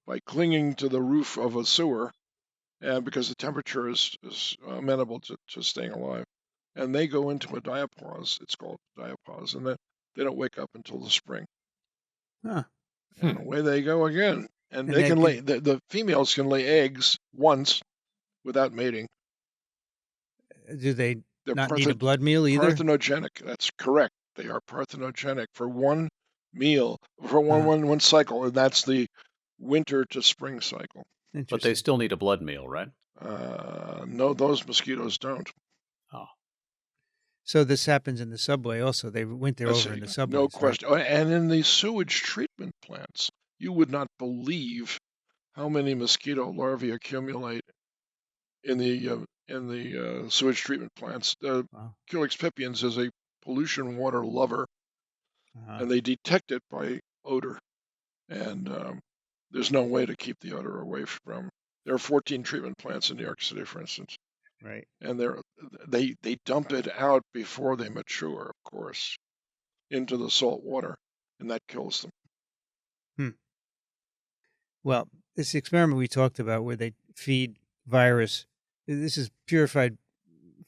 B: by clinging to the roof of a sewer, and because the temperature is amenable to staying alive. And they go into a diapause. It's called diapause, and then they don't wake up until the spring.
A: Huh.
B: And away they go again. And they can lay. The females can lay eggs once without mating.
A: Do they not need a blood meal either?
B: Parthenogenic. That's correct. They are parthenogenic for one meal, for one cycle, and that's the winter to spring cycle.
E: But they still need a blood meal, right?
B: No, those mosquitoes don't.
E: Oh.
A: So this happens in the subway also. They winter over in the subway.
B: No question. Right? And in the sewage treatment plants, you would not believe how many mosquito larvae accumulate in the sewage treatment plants. Culex pipiens is a pollution water lover, and they detect it by odor. And there's no way to keep the odor away from. There are 14 treatment plants in New York City, for instance.
A: Right.
B: And they dump it out before they mature, of course, into the salt water, and that kills them.
A: Well, this experiment we talked about where they feed virus, this is purified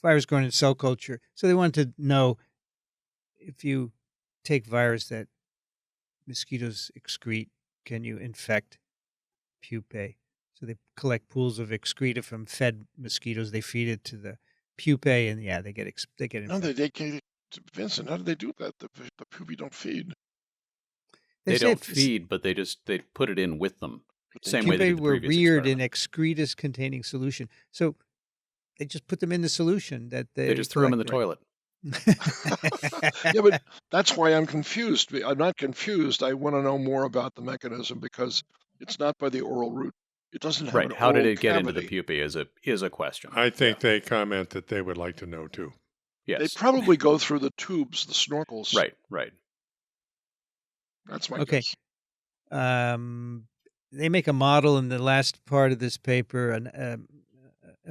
A: virus grown in cell culture. So they wanted to know if you take virus that mosquitoes excrete, can you infect pupae? So they collect pools of excreta from fed mosquitoes. They feed it to the pupae, and they get infected.
B: No, they can't. Vincent, how do they do that? The pupae don't feed.
E: They don't feed, but they put it in with them. Same way they did the
A: were
E: previous
A: reared
E: experiment.
A: in excretus-containing solution. So they just put them in the solution that
E: they just threw them in the toilet.
B: Yeah, but that's why I'm confused. I'm not confused. I want to know more about the mechanism because it's not by the oral route. It doesn't have an
E: How did it get
B: cavity.
E: into the pupae is a question.
D: I think they comment that they would like to know too.
E: Yes.
B: They probably go through the tubes, the snorkels.
E: Right.
B: That's my guess.
A: They make a model in the last part of this paper, a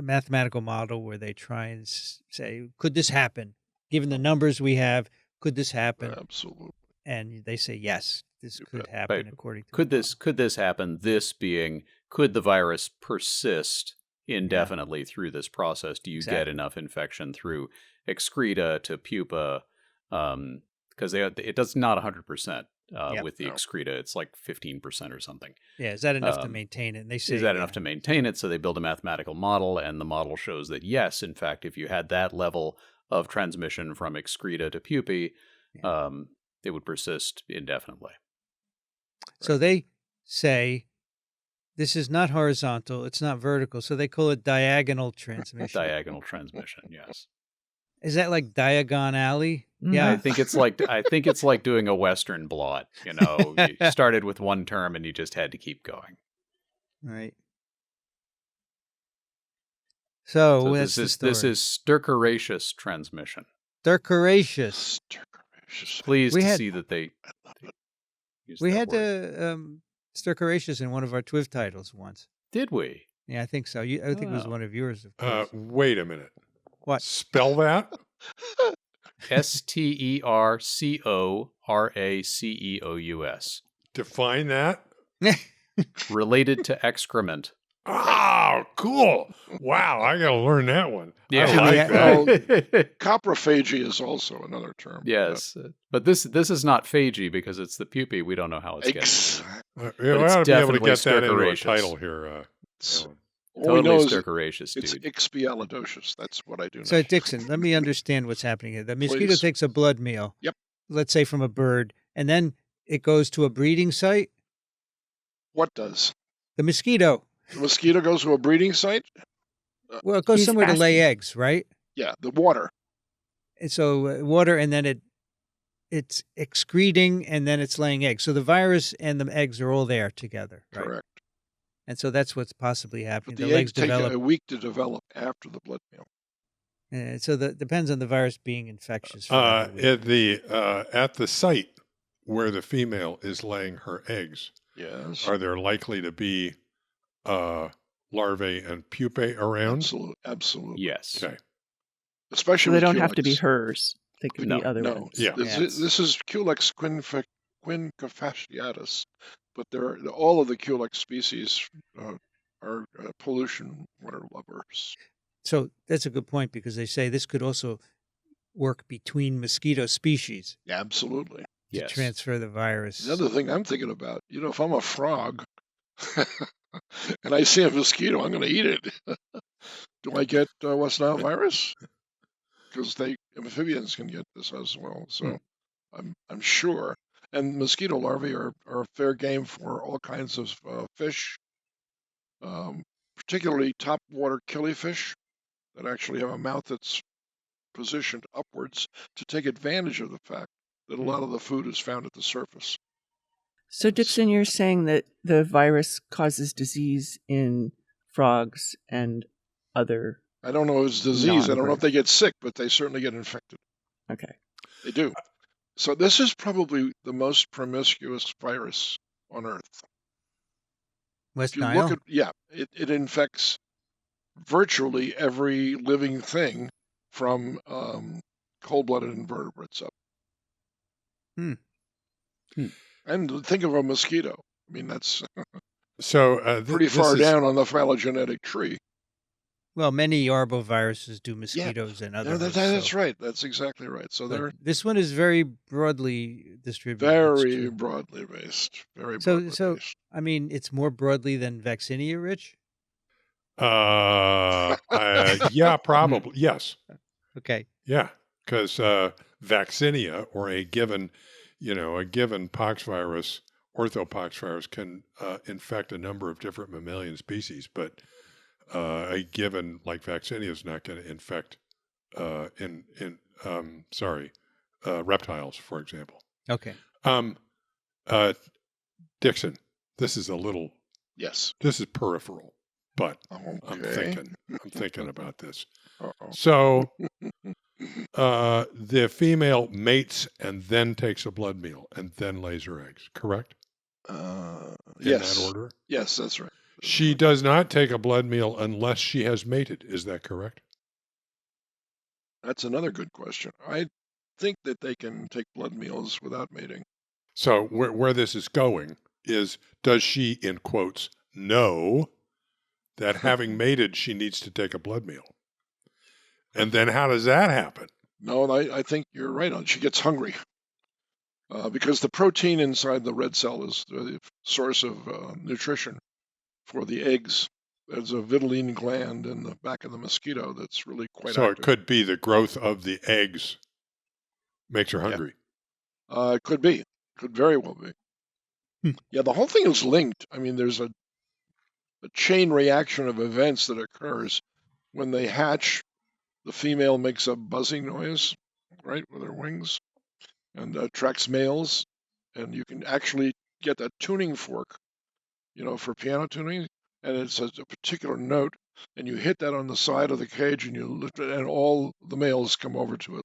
A: mathematical model where they try and say, could this happen? Given the numbers we have, could this happen?
B: Absolutely.
A: And they say, yes, this could happen according to
E: Could this happen? This being, could the virus persist indefinitely through this process? Do you get enough infection through excreta to pupa? Because it does not 100%.
A: Yeah.
E: with the
B: No.
E: excreta. It's like 15% or something.
A: Yeah, is that enough to
E: Um,
A: maintain it? And they say,
E: Is that enough to maintain it? So they build a mathematical model, and the model shows that yes, in fact, if you had that level of transmission from excreta to pupae, it would persist indefinitely.
A: So they say this is not horizontal, it's not vertical, so they call it diagonal transmission.
E: Diagonal transmission, yes.
A: Is that like Diagon Alley?
C: Mm.
A: Yeah.
E: I think it's like doing a Western blot. You know, you started with one term and you just had to keep going.
A: Right. So,
E: So
A: that's
E: this is stercoraceous transmission.
A: Stercoraceous.
E: Pleased
A: We
E: to
A: had-
E: see that they used
A: We
E: that
A: had
E: word.
A: Stercoraceous in one of our TWiV titles once.
E: Did we?
A: Yeah, I think so. I think it was
E: Oh.
A: one of yours, of course.
D: Wait a minute.
A: What?
D: Spell that?
E: Stercoraceous.
D: Define that?
E: Related to excrement.
D: Oh, cool. Wow, I got to learn that one.
E: Yeah.
D: I like
B: Well,
D: that.
B: Coprophagy is also another term.
E: Yes, but this is not phagy because it's the pupae. We don't know how it's getting.
B: Exactly.
D: We
E: it's
D: ought to be able to
E: definitely
D: get that into a
E: stercoraceous.
D: title here. Alan.
B: All we know
E: Totally
B: is
E: stercoraceous,
B: it's
E: dude.
B: expialidocious. That's what I do know.
A: So, Dixon, let me understand what's happening here. The mosquito
B: Please.
A: takes a blood meal.
B: Yep.
A: Let's say from a bird, and then it goes to a breeding site.
B: What does?
A: The mosquito.
B: The mosquito goes to a breeding site?
A: Well, it goes
C: He's
A: somewhere to lay
C: asking.
A: eggs, right?
B: Yeah, the water.
A: And so water, and then it's excreting, and then it's laying eggs. So the virus and the eggs are all there together, right?
B: Correct.
A: And so that's what's possibly happening.
B: But
A: The
B: the
A: legs
B: eggs take
A: develop.
B: a week to develop after the blood meal.
A: And so that depends on the virus being infectious. for that week.
D: At the site where the female is laying her eggs,
B: Yes.
D: are there likely to be larvae and pupae around?
B: Absolutely.
E: Yes.
D: Okay.
B: Especially
C: So they
B: with
C: don't have to be
B: culex.
C: hers. They could
E: No,
C: be other
B: No.
C: ones.
D: Yeah.
B: This is Culex quincofasciatus, but all of the Culex species are pollution water lovers.
A: So that's a good point because they say this could also work between mosquito species
B: Absolutely.
A: to
E: Yes.
A: transfer the virus.
B: The other thing I'm thinking about, if I'm a frog and I see a mosquito, I'm going to eat it. Do I get West Nile virus? Because amphibians can get this as well. So I'm sure. And mosquito larvae are fair game for all kinds of fish, particularly topwater killifish that actually have a mouth that's positioned upwards to take advantage of the fact that a lot of the food is found at the surface.
C: So, Dixon, you're saying that the virus causes disease in frogs and other.
B: I don't know if it's disease. I don't know if they get sick, but they certainly get infected.
C: Okay.
B: They do. So this is probably the most promiscuous virus on Earth.
A: West
B: If you
A: Nile.
B: look at, it infects virtually every living thing from cold-blooded invertebrates up.
A: Hmm.
B: And think of a mosquito. I mean, that's
D: So
B: pretty far down on the phylogenetic tree.
A: Well, many arboviruses do mosquitoes and other.
B: No,
A: hosts,
B: that's
A: so-
B: right. That's exactly right. So
A: but
B: they're
A: this one is very broadly distributed. It's
B: very
A: true.
B: broadly based. Very
A: So-
B: broadly
A: so-
B: based.
A: I mean, it's more broadly than vaccinia, Rich.
D: Yeah, probably. Yes.
A: Okay.
D: Yeah, because vaccinia or a given poxvirus, orthopoxvirus, can infect a number of different mammalian species, but a given like vaccinia is not going to infect reptiles, for example.
A: Okay.
D: Dixon, this is
B: Yes.
D: peripheral, but
B: Okay.
D: I'm thinking about this.
B: Uh-oh.
D: So the female mates and then takes a blood meal and then lays her eggs, correct? In
B: Yes.
D: that order?
B: Yes, that's right.
D: She does not take a blood meal unless she has mated. Is that correct?
B: That's another good question. I think that they can take blood meals without mating.
D: So where this is going is, does she, in quotes, know that having mated, she needs to take a blood meal? And then how does that happen?
B: No, I think you're right on. She gets hungry. because the protein inside the red cell is the source of nutrition for the eggs. There's a vitelline gland in the back of the mosquito that's really quite
D: So it
B: active.
D: could be the growth of the eggs makes her hungry.
B: It could be. Could very well be. Yeah, the whole thing is linked. I mean, there's a chain reaction of events that occurs when they hatch. The female makes a buzzing noise, right, with her wings, and attracts males. And you can actually get a tuning fork, for piano tuning, and it's a particular note, and you hit that on the side of the cage, and you lift it, and all the males come over to it.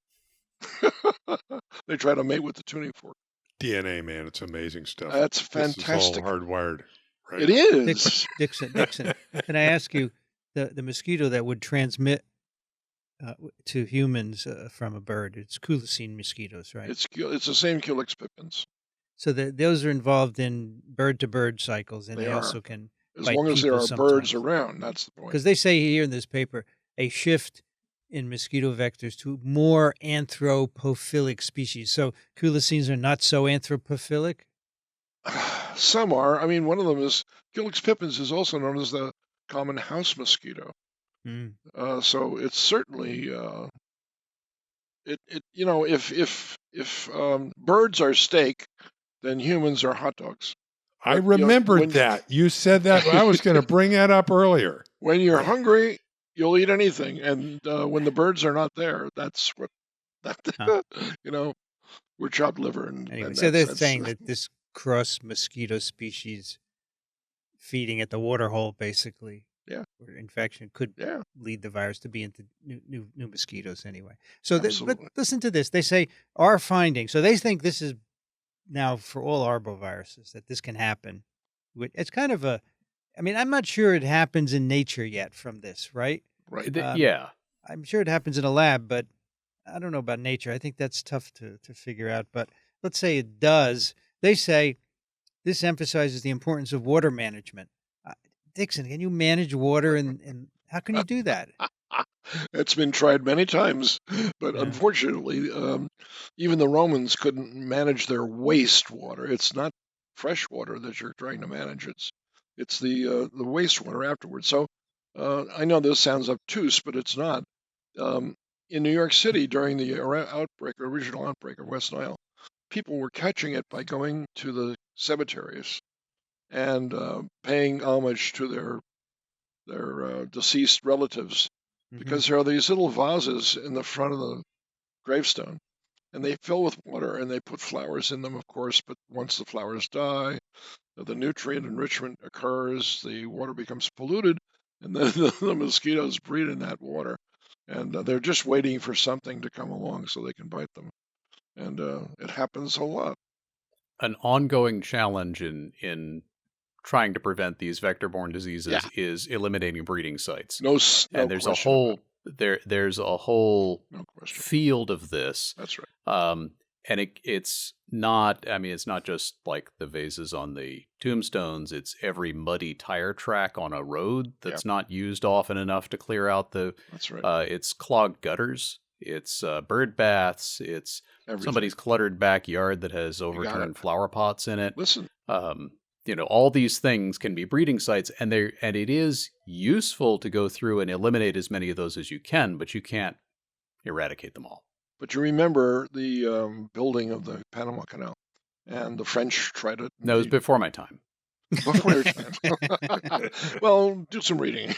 B: They try to mate with the tuning fork.
D: DNA, man, it's amazing stuff.
B: That's
D: This
B: fantastic.
D: is all hardwired, right?
B: It is.
A: Dixon, can I ask you, the mosquito that would transmit to humans from a bird, it's Culisine mosquitoes, right?
B: It's the same Culex pippins.
A: So those are involved in bird-to-bird cycles, and
B: They
A: they
B: are.
A: also can
B: As
A: bite
B: long as there
A: people
B: are birds
A: sometimes.
B: around, that's the point.
A: Because they say here in this paper, a shift in mosquito vectors to more anthropophilic species. So culisines are not so anthropophilic?
B: Some are. I mean, one of them is Culex pippins is also known as the common house mosquito.
A: Mm.
B: So it's certainly if birds are steak, then humans are hot dogs.
D: I
B: But,
D: remembered that. You said that. I was going to bring that up earlier.
B: When you're hungry, you'll eat anything, and when the birds are not there, that's what we're chopped liver. And
A: Anyway,
B: and
A: so they're
B: that's
A: saying that this cross mosquito species feeding at the water hole, basically,
B: Yeah.
A: or infection could
B: yeah,
A: lead the virus to be into new mosquitoes anyway. So, but
B: Absolutely.
A: listen to this. They say our finding. So they think this is now for all arboviruses that this can happen. It's kind of I mean, I'm not sure it happens in nature yet from this, right?
B: right.
E: Yeah.
A: I'm sure it happens in a lab, but I don't know about nature. I think that's tough to figure out. But let's say it does. They say this emphasizes the importance of water management. Dixon, can you manage water, and how can you do that?
B: It's been tried many times, but
A: Yeah.
B: unfortunately, even the Romans couldn't manage their wastewater. It's not fresh water that you're trying to manage. It's the wastewater afterwards. So I know this sounds obtuse, but it's not. In New York City during the original outbreak of West Nile, people were catching it by going to the cemeteries and paying homage to their deceased relatives, because there are these little vases in the front of the gravestone, and they fill with water, and they put flowers in them, of course. But once the flowers die, the nutrient enrichment occurs, the water becomes polluted, and then the mosquitoes breed in that water, and they're just waiting for something to come along so they can bite them, and it happens a lot.
E: An ongoing challenge in trying to prevent these vector-borne diseases is eliminating breeding sites.
B: No
E: And there's a
B: question
E: whole
B: about
E: there's a whole
B: No question.
E: field of this.
B: That's right.
E: And it's not, I mean, it's not just like the vases on the tombstones. It's every muddy tire track on a road that's not used often enough to clear out
B: That's right.
E: it's clogged gutters. It's bird baths. It's
B: Everything.
E: somebody's cluttered backyard that has
B: got
E: overturned
B: it.
E: flower pots in it.
B: Listen,
E: All these things can be breeding sites, and it is useful to go through and eliminate as many of those as you can, but you can't eradicate them all.
B: but you remember the building of the Panama Canal, and the French tried it.
E: No, it was before my time.
B: Before your time. Well, do some reading.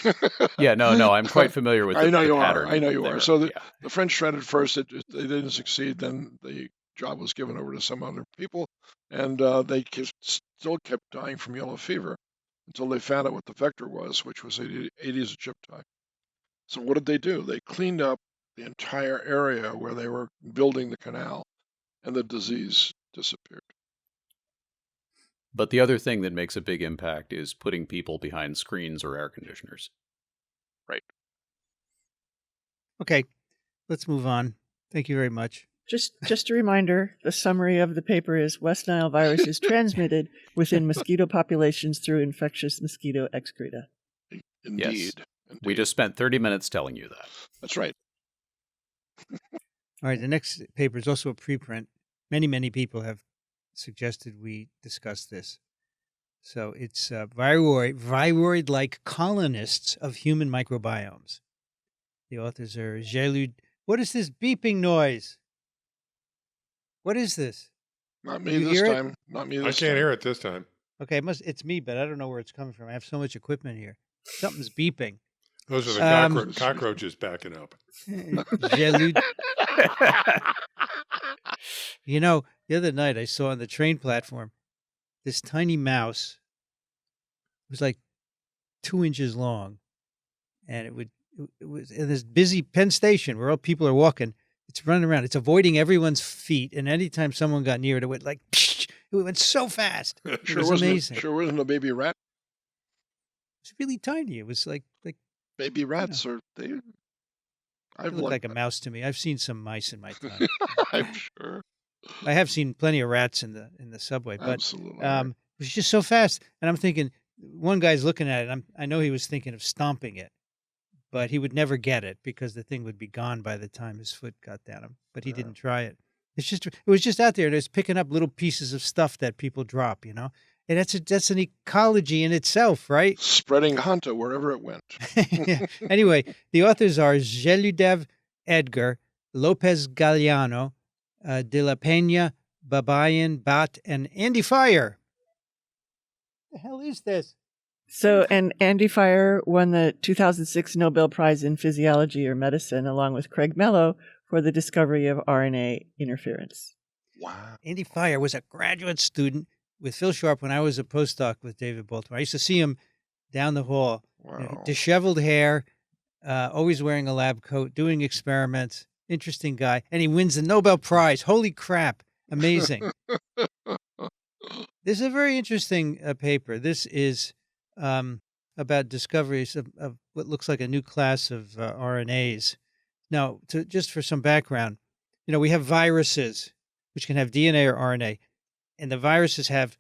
E: Yeah, no, I'm quite familiar with
B: I know
E: the
B: you
E: pattern.
B: are. I know you
E: there.
B: are. So
E: Yeah.
B: the French tried it first. They didn't succeed. Then the job was given over to some other people, and they still kept dying from yellow fever until they found out what the vector was, which was Aedes aegypti. So what did they do? They cleaned up the entire area where they were building the canal, and the disease disappeared.
E: But the other thing that makes a big impact is putting people behind screens or air conditioners.
B: Right.
A: Okay, let's move on. Thank you very much.
C: Just a reminder, the summary of the paper is West Nile virus is transmitted within mosquito populations through infectious mosquito excreta.
B: Indeed.
E: We just spent 30 minutes telling you that.
B: That's right.
A: All right, the next paper is also a preprint. Many people have suggested we discuss this. So it's viroid-like colonists of human microbiomes. The authors are Jelud. What is this beeping noise? What is this?
B: Not me
A: You
B: this
A: hear it?
B: time. Not me
D: I
B: this
D: can't
B: time.
D: hear it this time.
A: Okay, it's me, but I don't know where it's coming from. I have so much equipment here. Something's beeping.
D: Those are the cockroaches backing up.
A: Jelud. You know, the other night I saw on the train platform this tiny mouse. It was like 2 inches long, and it was in this busy Penn Station where all people are walking. It's running around. It's avoiding everyone's feet, and anytime someone got near it, it went like, it went so fast. It was amazing.
B: Sure wasn't a baby rat.
A: It was really tiny. It was like
B: Baby rats are they?
A: it
B: I've
A: looked like a
B: looked.
A: mouse to me. I've seen some mice in my time.
B: I'm sure.
A: I have seen plenty of rats in the subway, but
B: Absolutely.
A: it was just so fast. And I'm thinking, one guy's looking at it. I know he was thinking of stomping it, but he would never get it because the thing would be gone by the time his foot got down him. But he didn't try it. It was just out there, and it was picking up little pieces of stuff that people drop, you know. And that's an ecology in itself, right?
B: Spreading Hanta wherever it went.
A: Yeah. Anyway, the authors are Geludev Edgar, Lopez Galeano, De La Peña, Babayan, Bat, and Andy Fire. What the hell is this?
C: So, and Andy Fire won the 2006 Nobel Prize in Physiology or Medicine, along with Craig Mello, for the discovery of RNA interference.
B: Wow.
A: Andy Fire was a graduate student with Phil Sharp when I was a postdoc with David Baltimore. I used to see him down the hall,
B: Wow.
A: disheveled hair, always wearing a lab coat, doing experiments. Interesting guy. And he wins the Nobel Prize. Holy crap. Amazing. This is a very interesting paper. This is about discoveries of what looks like a new class of RNAs. Now, just for some background, you know, we have viruses, which can have DNA or RNA, and the viruses have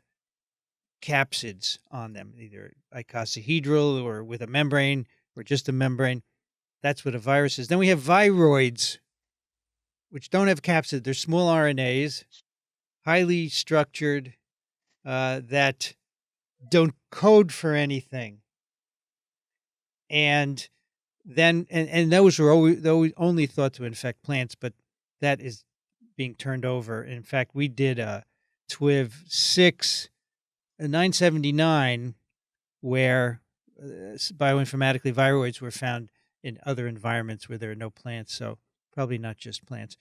A: capsids on them, either icosahedral or with a membrane or just a membrane. That's what a virus is. Then we have viroids, which don't have capsid. They're small RNAs, highly structured, that don't code for anything. And then, and those were only thought to infect plants, but that is being turned over. In fact, we did a TWiV 6, 979, where bioinformatically viroids were found in other environments where there are no plants, so probably not just plants.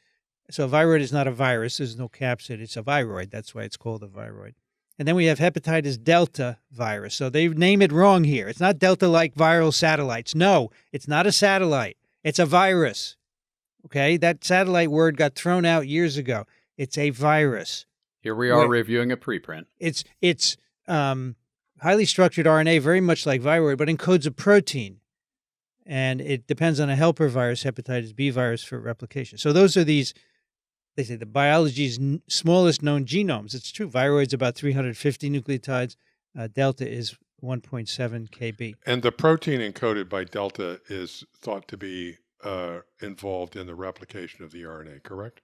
A: So a viroid is not a virus. There's no capsid. It's a viroid. That's why it's called a viroid. And then we have hepatitis delta virus. So they name it wrong here. It's not delta like viral satellites. No, it's not a satellite. It's a virus. Okay? That satellite word got thrown out years ago. It's a virus.
E: Here we are reviewing a preprint.
A: It's highly structured RNA, very much like viroid, but encodes a protein. And it depends on a helper virus, hepatitis B virus, for replication. So those are these, they say, the biology's smallest known genomes. It's true. Viroid's about 350 nucleotides. Delta is 1.7 kb.
D: And the protein encoded by delta is thought to be involved in the replication of the RNA, correct?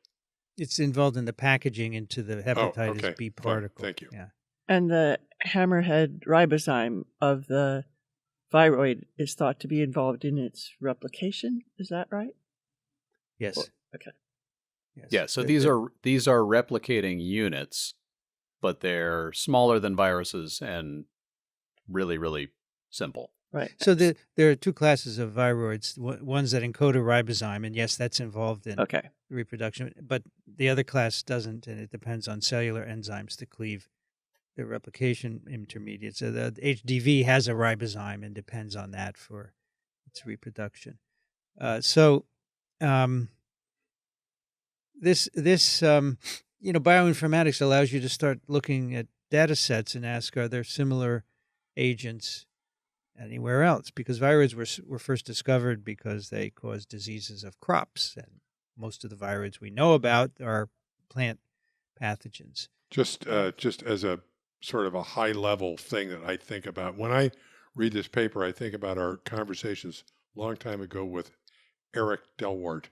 A: It's involved in the packaging into the hepatitis B particle.
D: Fine. Thank you.
A: Yeah.
C: And the hammerhead ribozyme of the viroid is thought to be involved in its replication. Is that right?
A: Yes.
C: Okay.
A: Yes.
E: Yeah, so these are replicating units, but they're smaller than viruses and really, really simple.
C: Right.
A: So there are two classes of viroids, ones that encode a ribozyme, and yes, that's involved in reproduction, but the other class doesn't, and it depends on cellular enzymes to cleave the replication intermediates. So the HDV has a ribozyme and depends on that for its reproduction. This bioinformatics allows you to start looking at data sets and ask, are there similar agents anywhere else? Because viroids were first discovered because they cause diseases of crops, and most of the viroids we know about are plant pathogens.
D: Just as a sort of a high level thing that I think about when I read this paper, I think about our conversations a long time ago with Eric Delwart,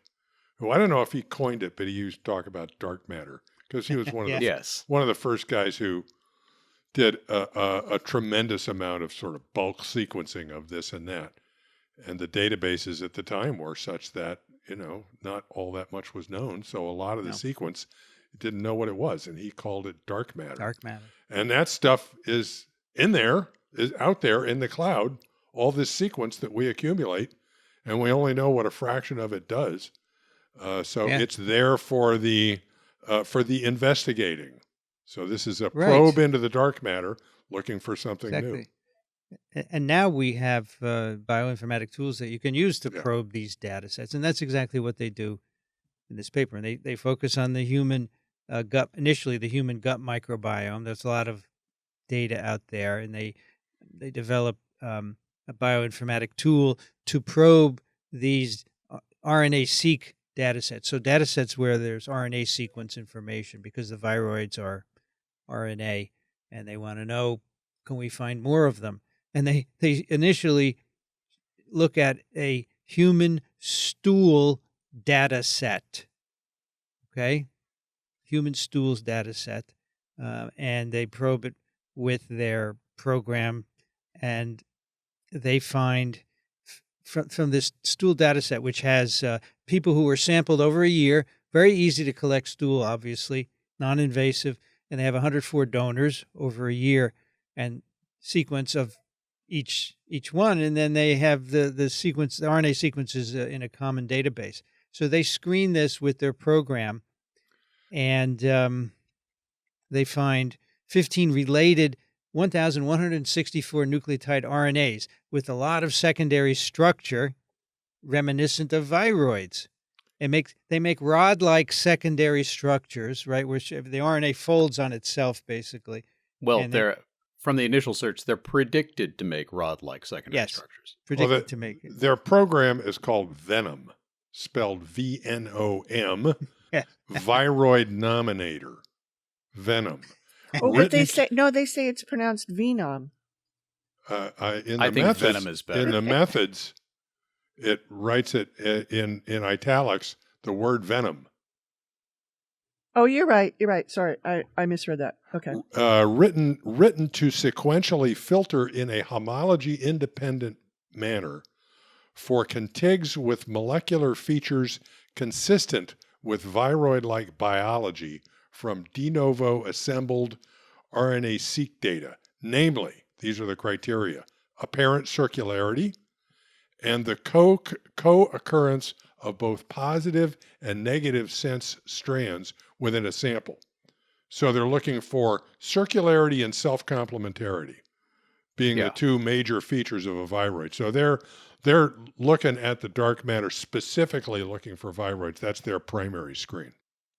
D: who I don't know if he coined it, but he used to talk about dark matter because he was one of
A: Yeah.
D: the
E: Yes.
D: one of the first guys who did a tremendous amount of sort of bulk sequencing of this and that. And the databases at the time were such that, not all that much was known. So a lot of the
A: No.
D: sequence didn't know what it was. And he called it dark matter.
A: Dark matter.
D: And that stuff is out there in the cloud, all this sequence that we accumulate, and we only know what a fraction of it does. So
A: Yeah.
D: it's there for the investigating. So this is a
A: Right.
D: probe into the dark matter looking for something new.
A: Exactly. And now we have bioinformatic tools that you can use to
D: Yeah.
A: probe these data sets. And that's exactly what they do in this paper. And they focus on the human gut, initially the human gut microbiome. There's a lot of data out there. And they develop a bioinformatic tool to probe these RNA-seq data sets. So data sets where there's RNA sequence information, because the viroids are RNA. And they want to know, can we find more of them? And they initially look at a human stool data set, okay? Human stools data set, and they probe it with their program, and they find from this stool data set, which has people who were sampled over a year, very easy to collect stool, obviously, non-invasive, and they have 104 donors over a year, and sequence of each one, and then they have the sequence, the RNA sequences in a common database. So they screen this with their program, and they find 15 related 1,164 nucleotide RNAs with a lot of secondary structure reminiscent of viroids. They make rod-like secondary structures, right, where the RNA folds on itself, basically.
E: Well,
A: And
E: from the initial search, they're predicted to make rod-like secondary
A: Yes.
E: structures.
A: Predicted to make it.
D: Their program is called Venom, spelled VNOM,
A: Yeah.
D: viroid nominator. Venom.
C: Oh, but they
D: Written-
C: say it's pronounced Venom.
D: In
E: I
D: the
E: think
D: methods,
E: Venom is better.
D: In the methods, it writes it in italics, the word venom.
C: Oh, you're right. You're right. Sorry, I misread that. Okay.
D: Written to sequentially filter in a homology-independent manner for contigs with molecular features consistent with viroid-like biology from de novo assembled RNA-seq data. Namely, these are the criteria: apparent circularity and the co-occurrence of both positive and negative sense strands within a sample. So they're looking for circularity and self-complementarity being the two major features of a viroid. So they're looking at the dark matter, specifically looking for viroids. That's their primary screen.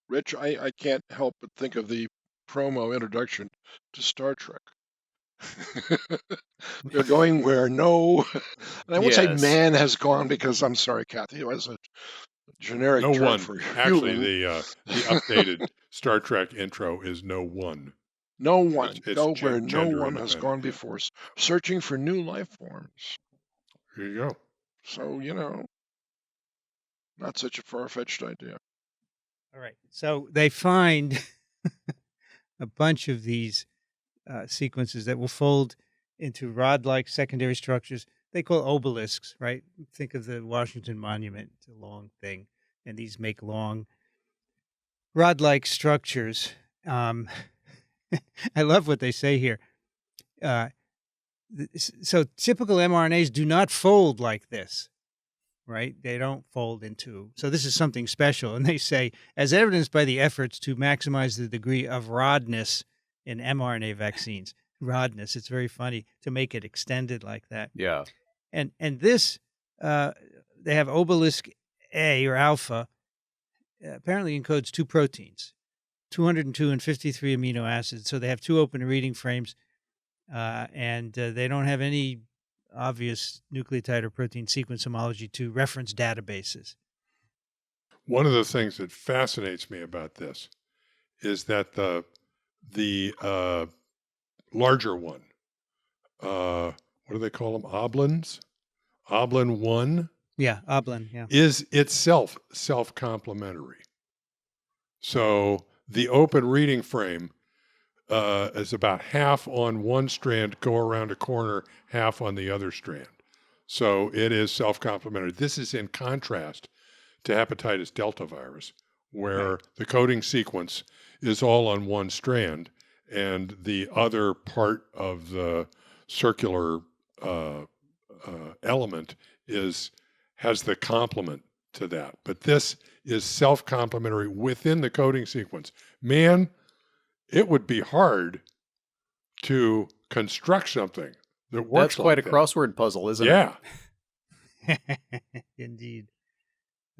B: Rich, I can't help but think of the promo introduction to Star Trek. They're going where and I won't say
E: Yes.
B: man has gone, because I'm sorry, Kathy, it was a generic
D: No
B: term
D: one.
B: for
D: Actually,
B: human.
D: the updated Star Trek intro is no one.
B: No one,
D: it's
B: go where no
D: gender
B: one has
D: independent,
B: gone
D: yeah.
B: before, searching for new life forms.
D: Here you go.
B: So, not such a far-fetched idea.
A: All right. So they find a bunch of these sequences that will fold into rod-like secondary structures. They call obelisks, right? Think of the Washington Monument. It's a long thing. And these make long rod-like structures. I love what they say here. So typical mRNAs do not fold like this, right? They don't fold into. So this is something special. And they say, as evidenced by the efforts to maximize the degree of rodness in mRNA vaccines. Rodness, it's very funny to make it extended like that.
E: Yeah.
A: And this, they have obelisk A or alpha, apparently encodes two proteins, 202 and 53 amino acids. So they have two open reading frames, and they don't have any obvious nucleotide or protein sequence homology to reference databases.
D: One of the things that fascinates me about this is that the larger one, what do they call them? Oblins? Oblin 1
A: Yeah, oblin, yeah.
D: is itself self-complementary. So the open reading frame is about half on one strand, go around a corner, half on the other strand. So it is self-complementary. This is in contrast to hepatitis delta virus, where the coding sequence is all on one strand, and the other part of the circular element has the complement to that. But this is self-complementary within the coding sequence. Man, it would be hard to construct something that works
E: That's quite
D: like
E: a crossword puzzle, isn't
D: that.
E: it?
D: Yeah.
A: Indeed.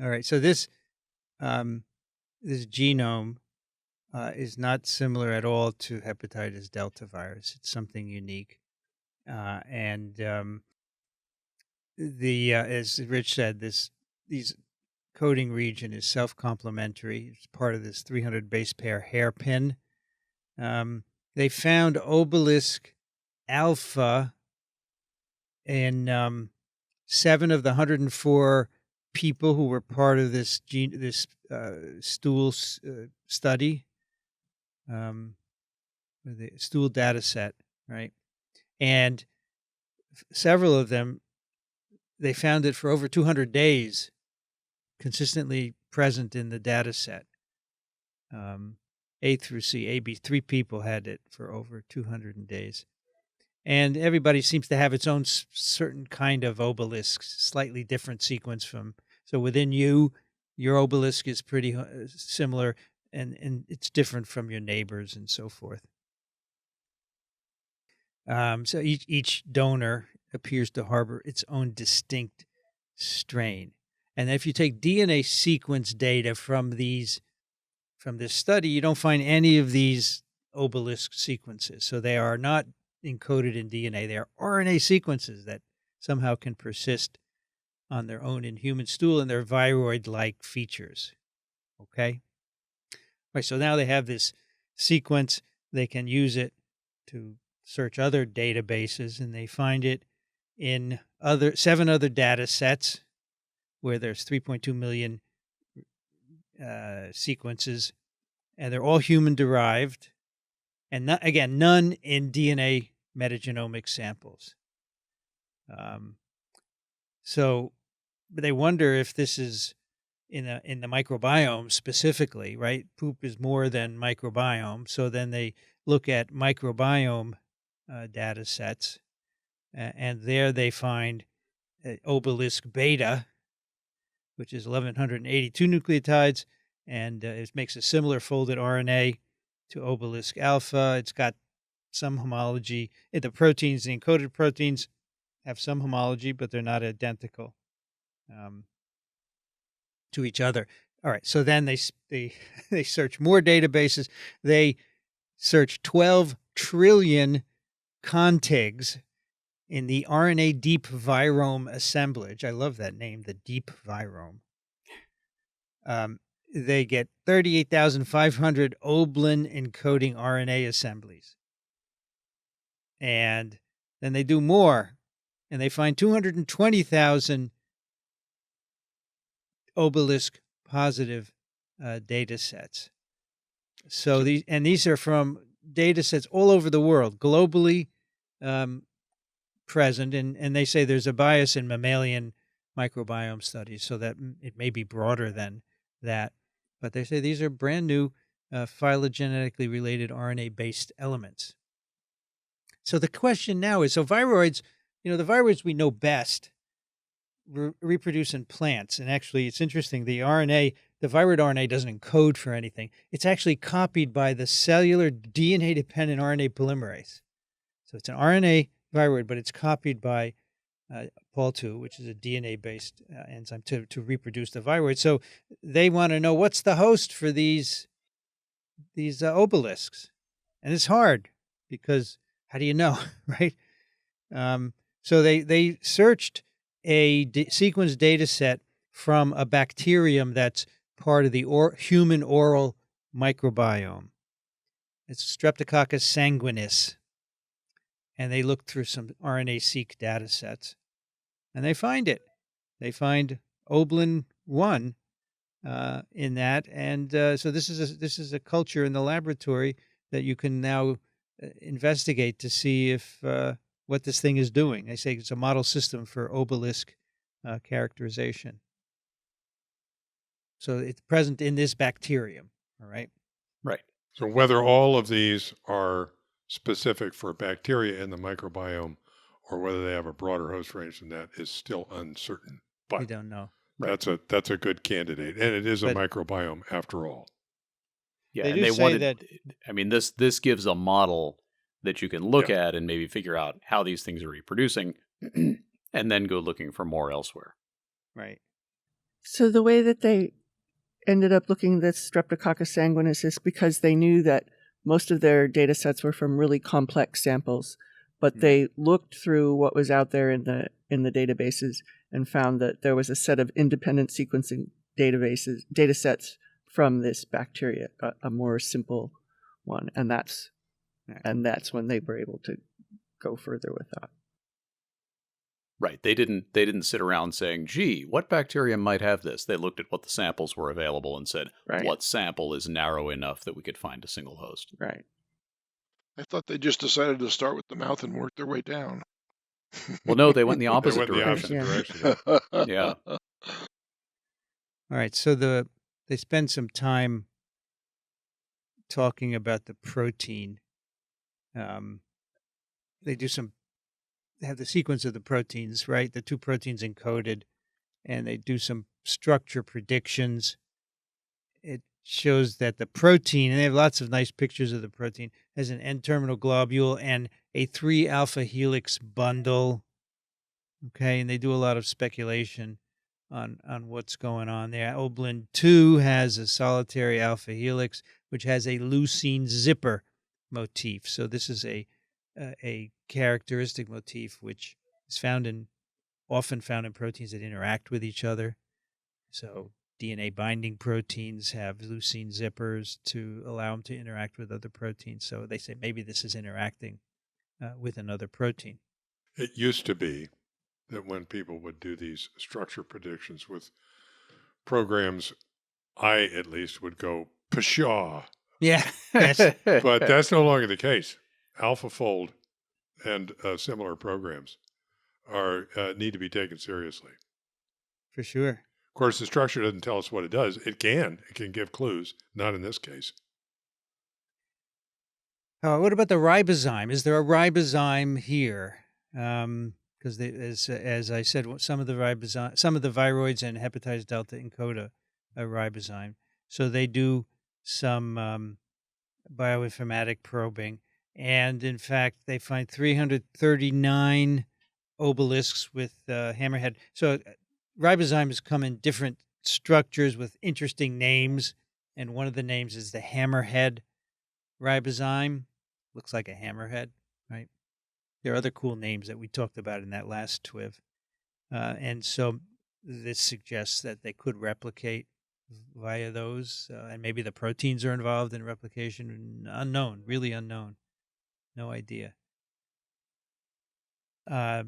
A: All right. So this genome is not similar at all to hepatitis delta virus. It's something unique, and as Rich said, these coding region is self-complementary. It's part of this 300 base pair hairpin. They found obelisk alpha in 7 of the 104 people who were part of this stool study, the stool data set, right? And several of them, they found it for over 200 days, consistently present in the data set. A through C, A, B, 3 people had it for over 200 days. And everybody seems to have its own certain kind of obelisk, slightly different sequence from. So within you, your obelisk is pretty similar, and it's different from your neighbors and so forth. So each donor appears to harbor its own distinct strain. And if you take DNA sequence data from this study, you don't find any of these obelisk sequences. So they are not encoded in DNA. They are RNA sequences that somehow can persist on their own in human stool, and they're viroid-like features. Okay? All right, so now they have this sequence. They can use it to search other databases, and they find it in 7 other data sets where there's 3.2 million sequences, and they're all human-derived, and none in DNA metagenomic samples. So they wonder if this is in the microbiome specifically, right? Poop is more than microbiome. So then they look at microbiome data sets, and there they find obelisk beta, which is 1,182 nucleotides, and it makes a similar folded RNA to obelisk alpha. It's got some homology. The proteins, the encoded proteins, have some homology, but they're not identical to each other. All right, so then they search more databases. They search 12 trillion contigs in the RNA deep virome assemblage. I love that name, the deep virome. They get 38,500 oblin encoding RNA assemblies. And then they do more, and they find 220,000 obelisk positive data sets. So these are from data sets all over the world, globally present, and they say there's a bias in mammalian microbiome studies, so that it may be broader than that. But they say these are brand new phylogenetically related RNA-based elements. So the question now is, so viroids, the viroids we know best reproduce in plants. And actually, it's interesting, the viroid RNA doesn't encode for anything. It's actually copied by the cellular DNA-dependent RNA polymerase. So it's an RNA viroid, but it's copied by Pol2, which is a DNA-based enzyme to reproduce the viroid. So they want to know, what's the host for these obelisks? And it's hard, because how do you know, right? So they searched a sequence data set from a bacterium that's part of the human oral microbiome. It's Streptococcus sanguinis. And they looked through some RNA-seq data sets, and they find it. They find oblin 1 in that. And so this is a culture in the laboratory that you can now investigate to see if what this thing is doing. They say it's a model system for obelisk characterization. So it's present in this bacterium. All right.
E: Right.
D: So whether all of these are specific for bacteria in the microbiome or whether they have a broader host range than that is still uncertain.
A: We
D: But
A: don't know.
D: that's a good candidate, and it is a
A: But-
D: microbiome after all.
E: Yeah,
A: They
E: and
A: do
E: they
A: say
E: wanted.
A: that-
E: I mean, this gives a model that you can look at and maybe figure out how these things are reproducing, and then go looking for more elsewhere.
A: Right.
C: So the way that they ended up looking at this Streptococcus sanguinis is because they knew that most of their data sets were from really complex samples, but they looked through what was out there in the databases and found that there was a set of independent sequencing data sets from this bacteria, a more simple one, and that's when they were able to go further with that.
E: Right. They didn't sit around saying, "Gee, what bacteria might have this?" They looked at what the samples were available and said,
C: Right.
E: "What sample is narrow enough that we could find a single host?"
C: Right.
B: I thought they just decided to start with the mouth and work their way down.
E: Well, no, they went in the
D: They
E: opposite
D: went in the
E: direction.
D: opposite
C: Yeah.
D: direction.
E: Yeah.
A: All right. So they spend some time talking about the protein. They have the sequence of the proteins, right? The two proteins encoded, and they do some structure predictions. It shows that the protein, and they have lots of nice pictures of the protein, has an N-terminal globule and a 3-alpha helix bundle. Okay, and they do a lot of speculation on what's going on there. Oblin 2 has a solitary alpha helix, which has a leucine zipper motif. So this is a characteristic motif which is often found in proteins that interact with each other. So DNA binding proteins have leucine zippers to allow them to interact with other proteins. So they say maybe this is interacting with another protein.
D: It used to be that when people would do these structure predictions with programs, I at least would go, pshaw.
A: Yeah. Yes.
D: But that's no longer the case. AlphaFold and similar programs need to be taken seriously.
A: For sure.
D: Of course, the structure doesn't tell us what it does. It can give clues. Not in this case.
A: What about the ribozyme? Is there a ribozyme here? Because as I said, some of the viroids and hepatitis delta encode a ribozyme. So they do some bioinformatic probing, and in fact, they find 339 obelisks with hammerhead. So ribozymes come in different structures with interesting names, and one of the names is the hammerhead ribozyme. Looks like a hammerhead, right? There are other cool names that we talked about in that last TWiV. And so this suggests that they could replicate via those, and maybe the proteins are involved in replication. Unknown, really unknown. No idea.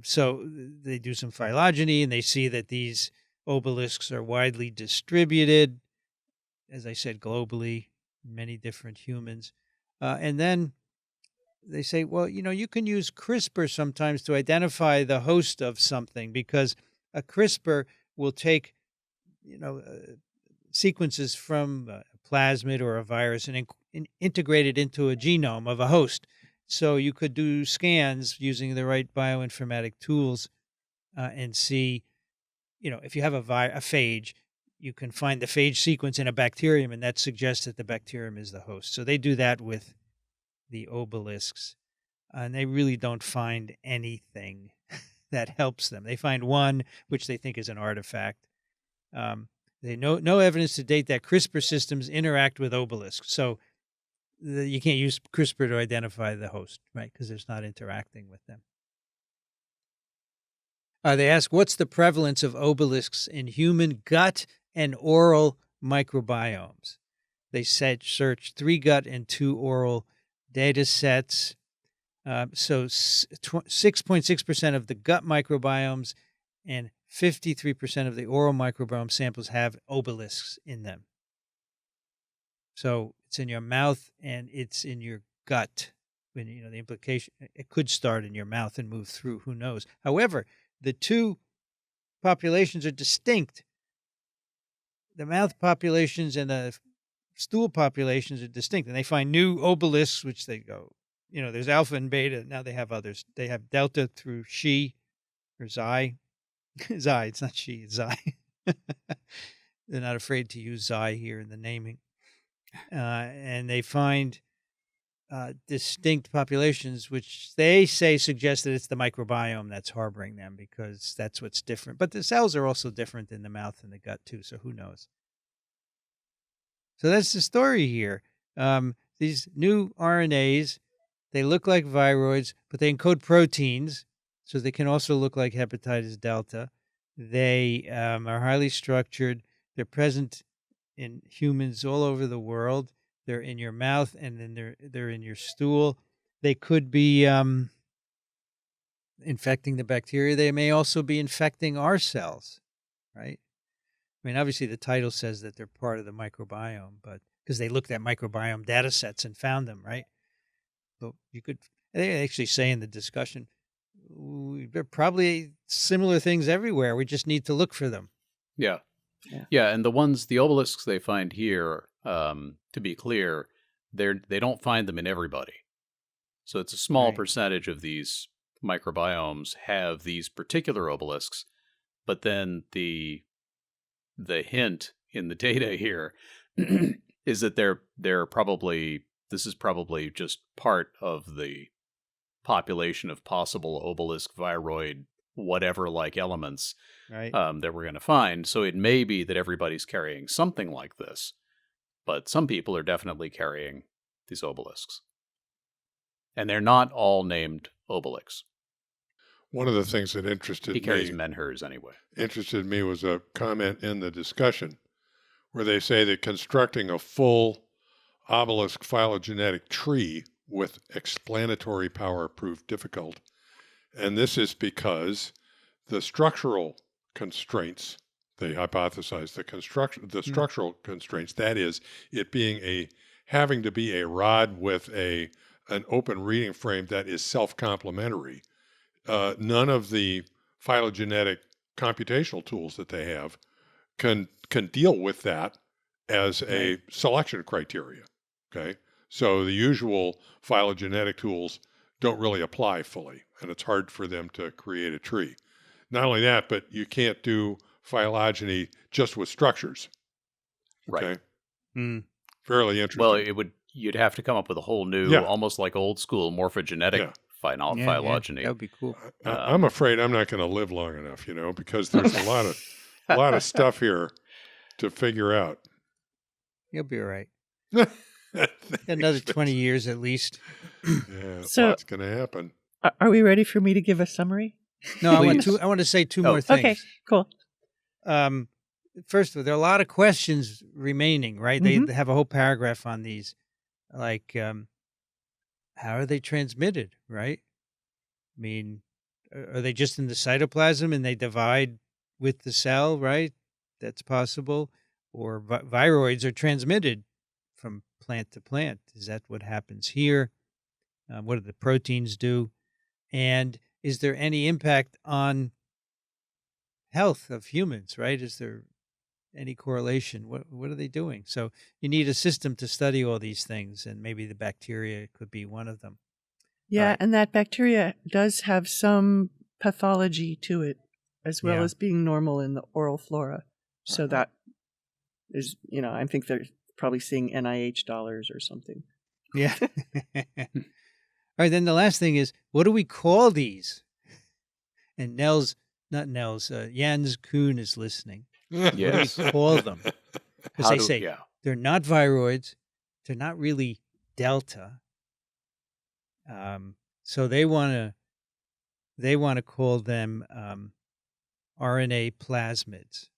A: So they do some phylogeny, and they see that these obelisks are widely distributed, as I said, globally, many different humans. And then they say, well, you can use CRISPR sometimes to identify the host of something, because a CRISPR will take, sequences from a plasmid or a virus and integrate it into a genome of a host. So you could do scans using the right bioinformatic tools and see, if you have a phage, you can find the phage sequence in a bacterium, and that suggests that the bacterium is the host. So they do that with the obelisks, and they really don't find anything that helps them. They find one, which they think is an artifact. They no evidence to date that CRISPR systems interact with obelisks. So you can't use CRISPR to identify the host, right? Because it's not interacting with them. They ask, what's the prevalence of obelisks in human gut and oral microbiomes? They search 3 gut and 2 oral data sets. So 6.6% of the gut microbiomes and 53% of the oral microbiome samples have obelisks in them. So it's in your mouth and it's in your gut. When the implication, it could start in your mouth and move through. Who knows? However, the two populations are distinct. The mouth populations and the stool populations are distinct, and they find new obelisks, which they go, there's alpha and beta. Now they have others. They have delta through Xi or Xi. Xi, it's not Xi, it's Xi. They're not afraid to use Xi here in the naming. And they find distinct populations, which they say suggest that it's the microbiome that's harboring them, because that's what's different. But the cells are also different in the mouth and the gut too, so who knows? So that's the story here. These new RNAs, they look like viroids, but they encode proteins, so they can also look like hepatitis delta. They are highly structured. They're present in humans all over the world. They're in your mouth, and then they're in your stool. They could be infecting the bacteria. They may also be infecting our cells, right? I mean, obviously the title says that they're part of the microbiome, but because they looked at microbiome data sets and found them, right? But they actually say in the discussion, there are probably similar things everywhere. We just need to look for them.
E: Yeah. And the obelisks they find here, to be clear, they don't find them in everybody. So it's a small percentage of these microbiomes have these particular obelisks, but then the hint in the data here is that this is probably just part of the population of possible obelisk, viroid, whatever like elements that we're going to find. So it may be that everybody's carrying something like this, but some people are definitely carrying these obelisks. And they're not all named Obelix.
D: One of the things that interested
E: He carries
D: me,
E: Menhers anyway.
D: Interested me was a comment in the discussion where they say that constructing a full obelisk phylogenetic tree with explanatory power proved difficult. And this is because the structural constraints, they hypothesize the structural constraints, that is, it having to be a rod with an open reading frame that is self-complementary. None of the phylogenetic computational tools that they have can deal with that as a selection criteria. Okay, so the usual phylogenetic tools don't really apply fully, and it's hard for them to create a tree. Not only that, but you can't do phylogeny just with structures. Okay, fairly interesting.
E: Well, you'd have to come up with a whole new, almost like old school morphogenetic phylogeny.
A: That would be cool.
D: I'm afraid I'm not going to live long enough, because there's a lot of stuff here to figure out.
A: You'll be all right. Another 20 years at least.
D: Yeah,
C: So,
D: lots going to happen.
C: Are we ready for me to give a summary?
A: No, I want to say two more things.
C: Okay, cool.
A: First of all, there are a lot of questions remaining, right? They have a whole paragraph on these, like how are they transmitted, right? I mean, are they just in the cytoplasm and they divide with the cell, right? That's possible. Or viroids are transmitted from plant to plant. Is that what happens here? What do the proteins do? And is there any impact on health of humans, right? Is there any correlation? What are they doing? So you need a system to study all these things, and maybe the bacteria could be one of them.
C: Yeah, and that bacteria does have some pathology to it, as well as being normal in the oral flora. So that is, I think they're probably seeing NIH dollars or something.
A: Yeah. All right, then the last thing is, what do we call these? And Jens Kuhn is listening.
E: Yes.
A: What do we call them? Because they say they're not viroids, they're not really delta. So they want to call them RNA plasmids.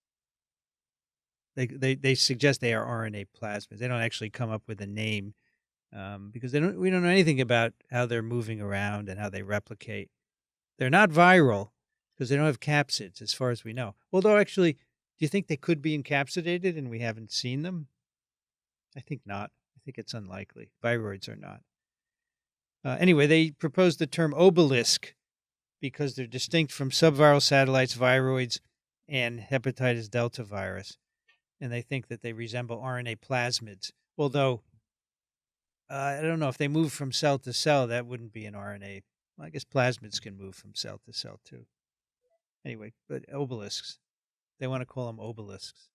A: They suggest they are RNA plasmids. They don't actually come up with a name because we don't know anything about how they're moving around and how they replicate. They're not viral, because they don't have capsids, as far as we know. Although, actually, do you think they could be encapsulated and we haven't seen them? I think not. I think it's unlikely. Viroids are not. Anyway, they proposed the term obelisk because they're distinct from subviral satellites, viroids, and hepatitis delta virus. And they think that they resemble RNA plasmids. Although, I don't know, if they move from cell to cell, that wouldn't be an RNA. Well, I guess plasmids can move from cell to cell, too. Anyway, but obelisks. They want to call them obelisks.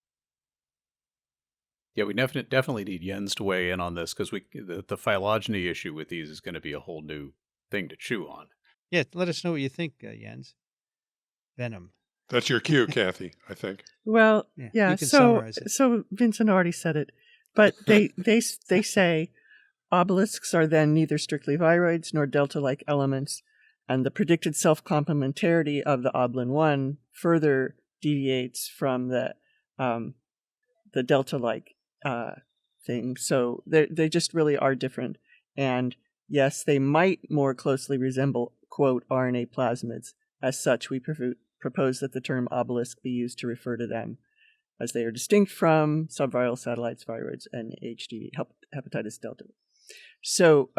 E: Yeah, we definitely need Jens to weigh in on this, because the phylogeny issue with these is going to be a whole new thing to chew on.
A: Yeah, let us know what you think, Jens. Venom.
D: That's your cue, Kathy, I think.
C: Well,
A: Yeah,
C: yeah.
A: you can
C: So
A: summarize it.
C: so Vincent already said it, but they say obelisks are then neither strictly viroids nor delta-like elements, and the predicted self-complementarity of the oblin 1 further deviates from the delta-like thing. So they just really are different. And yes, they might more closely resemble, quote, RNA plasmids. As such, we propose that the term obelisk be used to refer to them, as they are distinct from subviral satellites, viroids, and HDV, hepatitis delta. So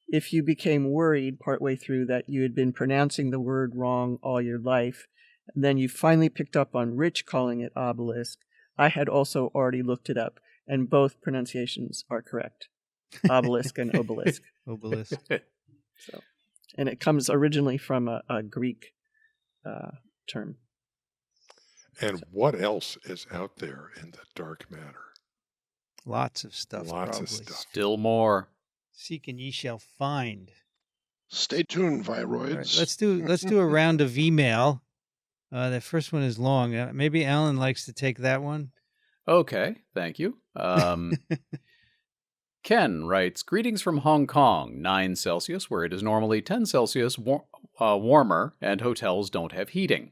C: if you became worried partway through that you had been pronouncing the word wrong all your life, and then you finally picked up on Rich calling it obelisk, I had also already looked it up, and both pronunciations are correct. Obelisk and obelisk.
A: Obelisk.
C: So, and it comes originally from a Greek term.
D: And what else is out there in the dark matter?
A: Lots of stuff,
D: Lots
A: probably.
D: of stuff.
E: Still more.
A: Seek and ye shall find.
B: Stay tuned,
A: All
B: viroids.
A: right, let's do a round of email. The first one is long. Maybe Alan likes to take that one.
E: Okay, thank you. Ken writes, greetings from Hong Kong, 9 Celsius, where it is normally 10 Celsius warmer, and hotels don't have heating.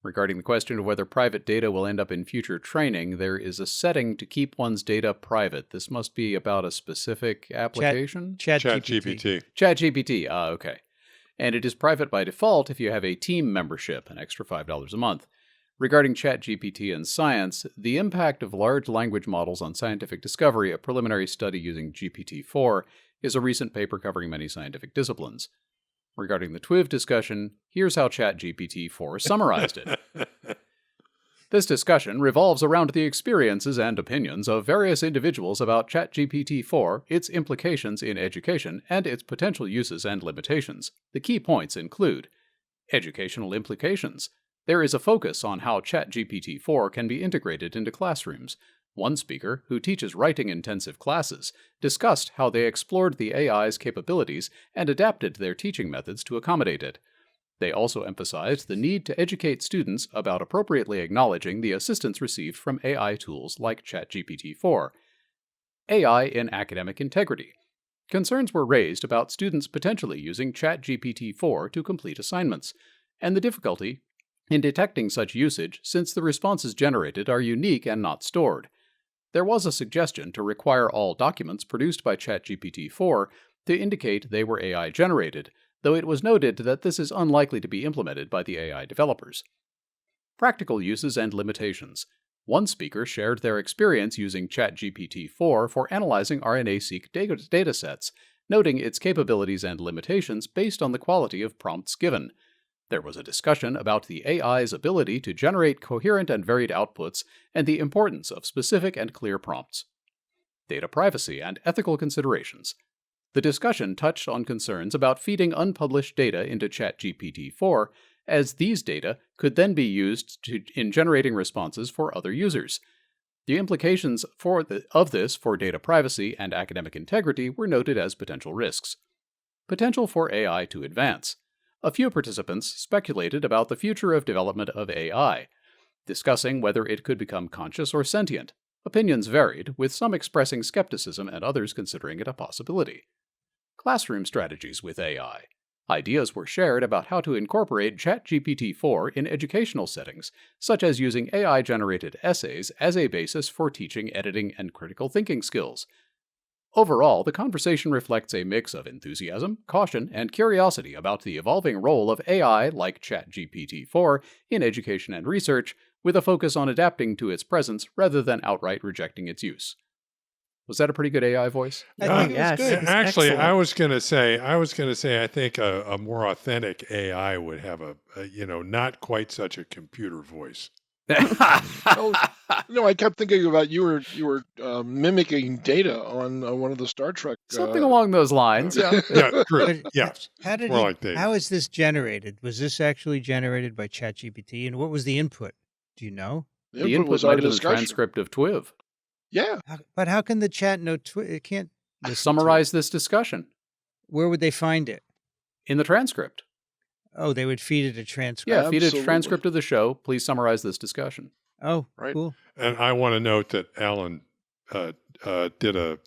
E: Regarding the question of whether private data will end up in future training, there is a setting to keep one's data private. This must be about a specific application?
A: ChatGPT.
E: ChatGPT, okay. And it is private by default if you have a team membership, an extra $5 a month. Regarding ChatGPT and science, the impact of large language models on scientific discovery, a preliminary study using GPT-4, is a recent paper covering many scientific disciplines. Regarding the TWiV discussion, here's how ChatGPT-4 summarized it. This discussion revolves around the experiences and opinions of various individuals about ChatGPT-4, its implications in education, and its potential uses and limitations. The key points include educational implications. There is a focus on how ChatGPT-4 can be integrated into classrooms. One speaker, who teaches writing-intensive classes, discussed how they explored the AI's capabilities and adapted their teaching methods to accommodate it. They also emphasized the need to educate students about appropriately acknowledging the assistance received from AI tools like ChatGPT-4. AI in academic integrity. Concerns were raised about students potentially using ChatGPT-4 to complete assignments, and the difficulty in detecting such usage since the responses generated are unique and not stored. There was a suggestion to require all documents produced by ChatGPT-4 to indicate they were AI-generated, though it was noted that this is unlikely to be implemented by the AI developers. Practical uses and limitations. One speaker shared their experience using ChatGPT-4 for analyzing RNA-seq datasets, noting its capabilities and limitations based on the quality of prompts given. There was a discussion about the AI's ability to generate coherent and varied outputs and the importance of specific and clear prompts. Data privacy and ethical considerations. The discussion touched on concerns about feeding unpublished data into ChatGPT-4, as these data could then be used in generating responses for other users. The implications of this for data privacy and academic integrity were noted as potential risks. Potential for AI to advance. A few participants speculated about the future of development of AI, discussing whether it could become conscious or sentient. Opinions varied, with some expressing skepticism and others considering it a possibility. Classroom strategies with AI. Ideas were shared about how to incorporate ChatGPT-4 in educational settings, such as using AI-generated essays as a basis for teaching editing and critical thinking skills. Overall, the conversation reflects a mix of enthusiasm, caution, and curiosity about the evolving role of AI like ChatGPT-4 in education and research, with a focus on adapting to its presence rather than outright rejecting its use. Was that a pretty good AI voice?
A: I think it was
C: yes.
A: good.
C: It's
D: Actually,
C: excellent.
D: I was going to say, I think a more authentic AI would have not quite such a computer voice.
B: No, I kept thinking about you were mimicking data on one of the Star Trek.
E: Something along those lines.
B: Yeah.
D: Yeah, true.
A: But
D: Yes.
A: How did
D: More
A: he?
D: like data.
A: How is this generated? Was this actually generated by ChatGPT? And what was the input? Do you know?
E: The input
B: was
E: might
B: our
E: have been the
B: discussion.
E: transcript of TWiV.
B: Yeah.
A: But how can the chat know? It can't listen to
E: Summarize this discussion
A: it. Where would they find it?
E: in the transcript.
A: Oh, they would feed it a transcript.
E: Yeah, feed a
B: Absolutely.
E: transcript of the show. Please summarize this discussion.
A: Oh,
B: Right.
A: cool.
D: And I want to note that Alan did a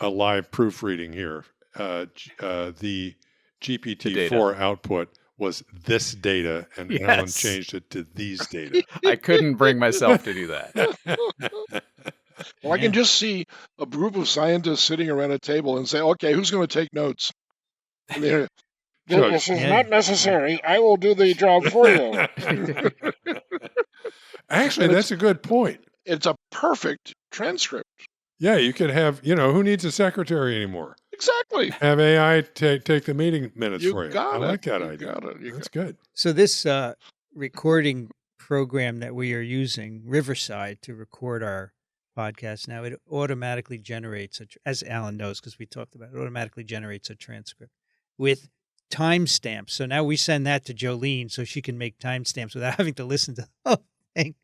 D: live proofreading here. The GPT-4 output was this data, and Alan
E: Yes.
D: changed it to these data.
E: I couldn't bring myself to do that.
B: Well, I can just see a group of scientists sitting around a table and say, "Okay, who's going to take notes?" And they're,
D: Sure.
B: This is
A: Yeah.
B: not necessary. I will do the job for you.
D: Actually,
B: And
D: that's a good point.
B: It's a perfect transcript.
D: Yeah, you could have, who needs a secretary anymore?
B: Exactly.
D: Have AI take the meeting minutes
B: You
D: for you.
B: got
D: I
B: it.
D: like that
B: You
D: idea.
B: got it. You
D: That's good.
A: So this recording program that we are using, Riverside, to record our podcast now, it automatically generates, as Alan knows because we talked about it, automatically generates a transcript with timestamps. So now we send that to Jolene so she can make timestamps without having to listen to the whole thing.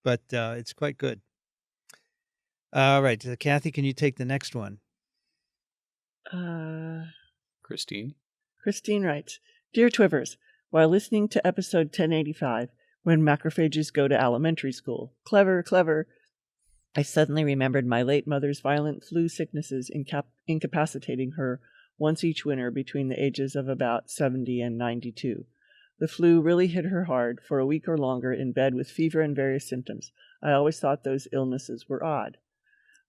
A: But it's quite good. All right, Kathy, can you take the next one?
E: Christine?
C: Christine writes, Dear Twivers, while listening to episode 1085, when macrophages go to elementary school, clever, I suddenly remembered my late mother's violent flu sicknesses incapacitating her once each winter between the ages of about 70 and 92. The flu really hit her hard for a week or longer in bed with fever and various symptoms. I always thought those illnesses were odd.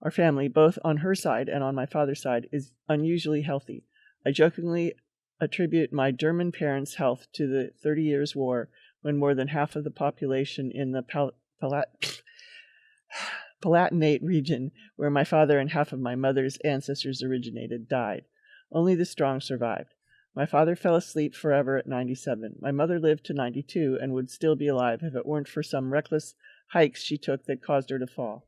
C: Our family, both on her side and on my father's side, is unusually healthy. I jokingly attribute my German parents' health to the 30 Years' War, when more than half of the population in the Palatinate region, where my father and half of my mother's ancestors originated, died. Only the strong survived. My father fell asleep forever at 97. My mother lived to 92 and would still be alive if it weren't for some reckless hikes she took that caused her to fall.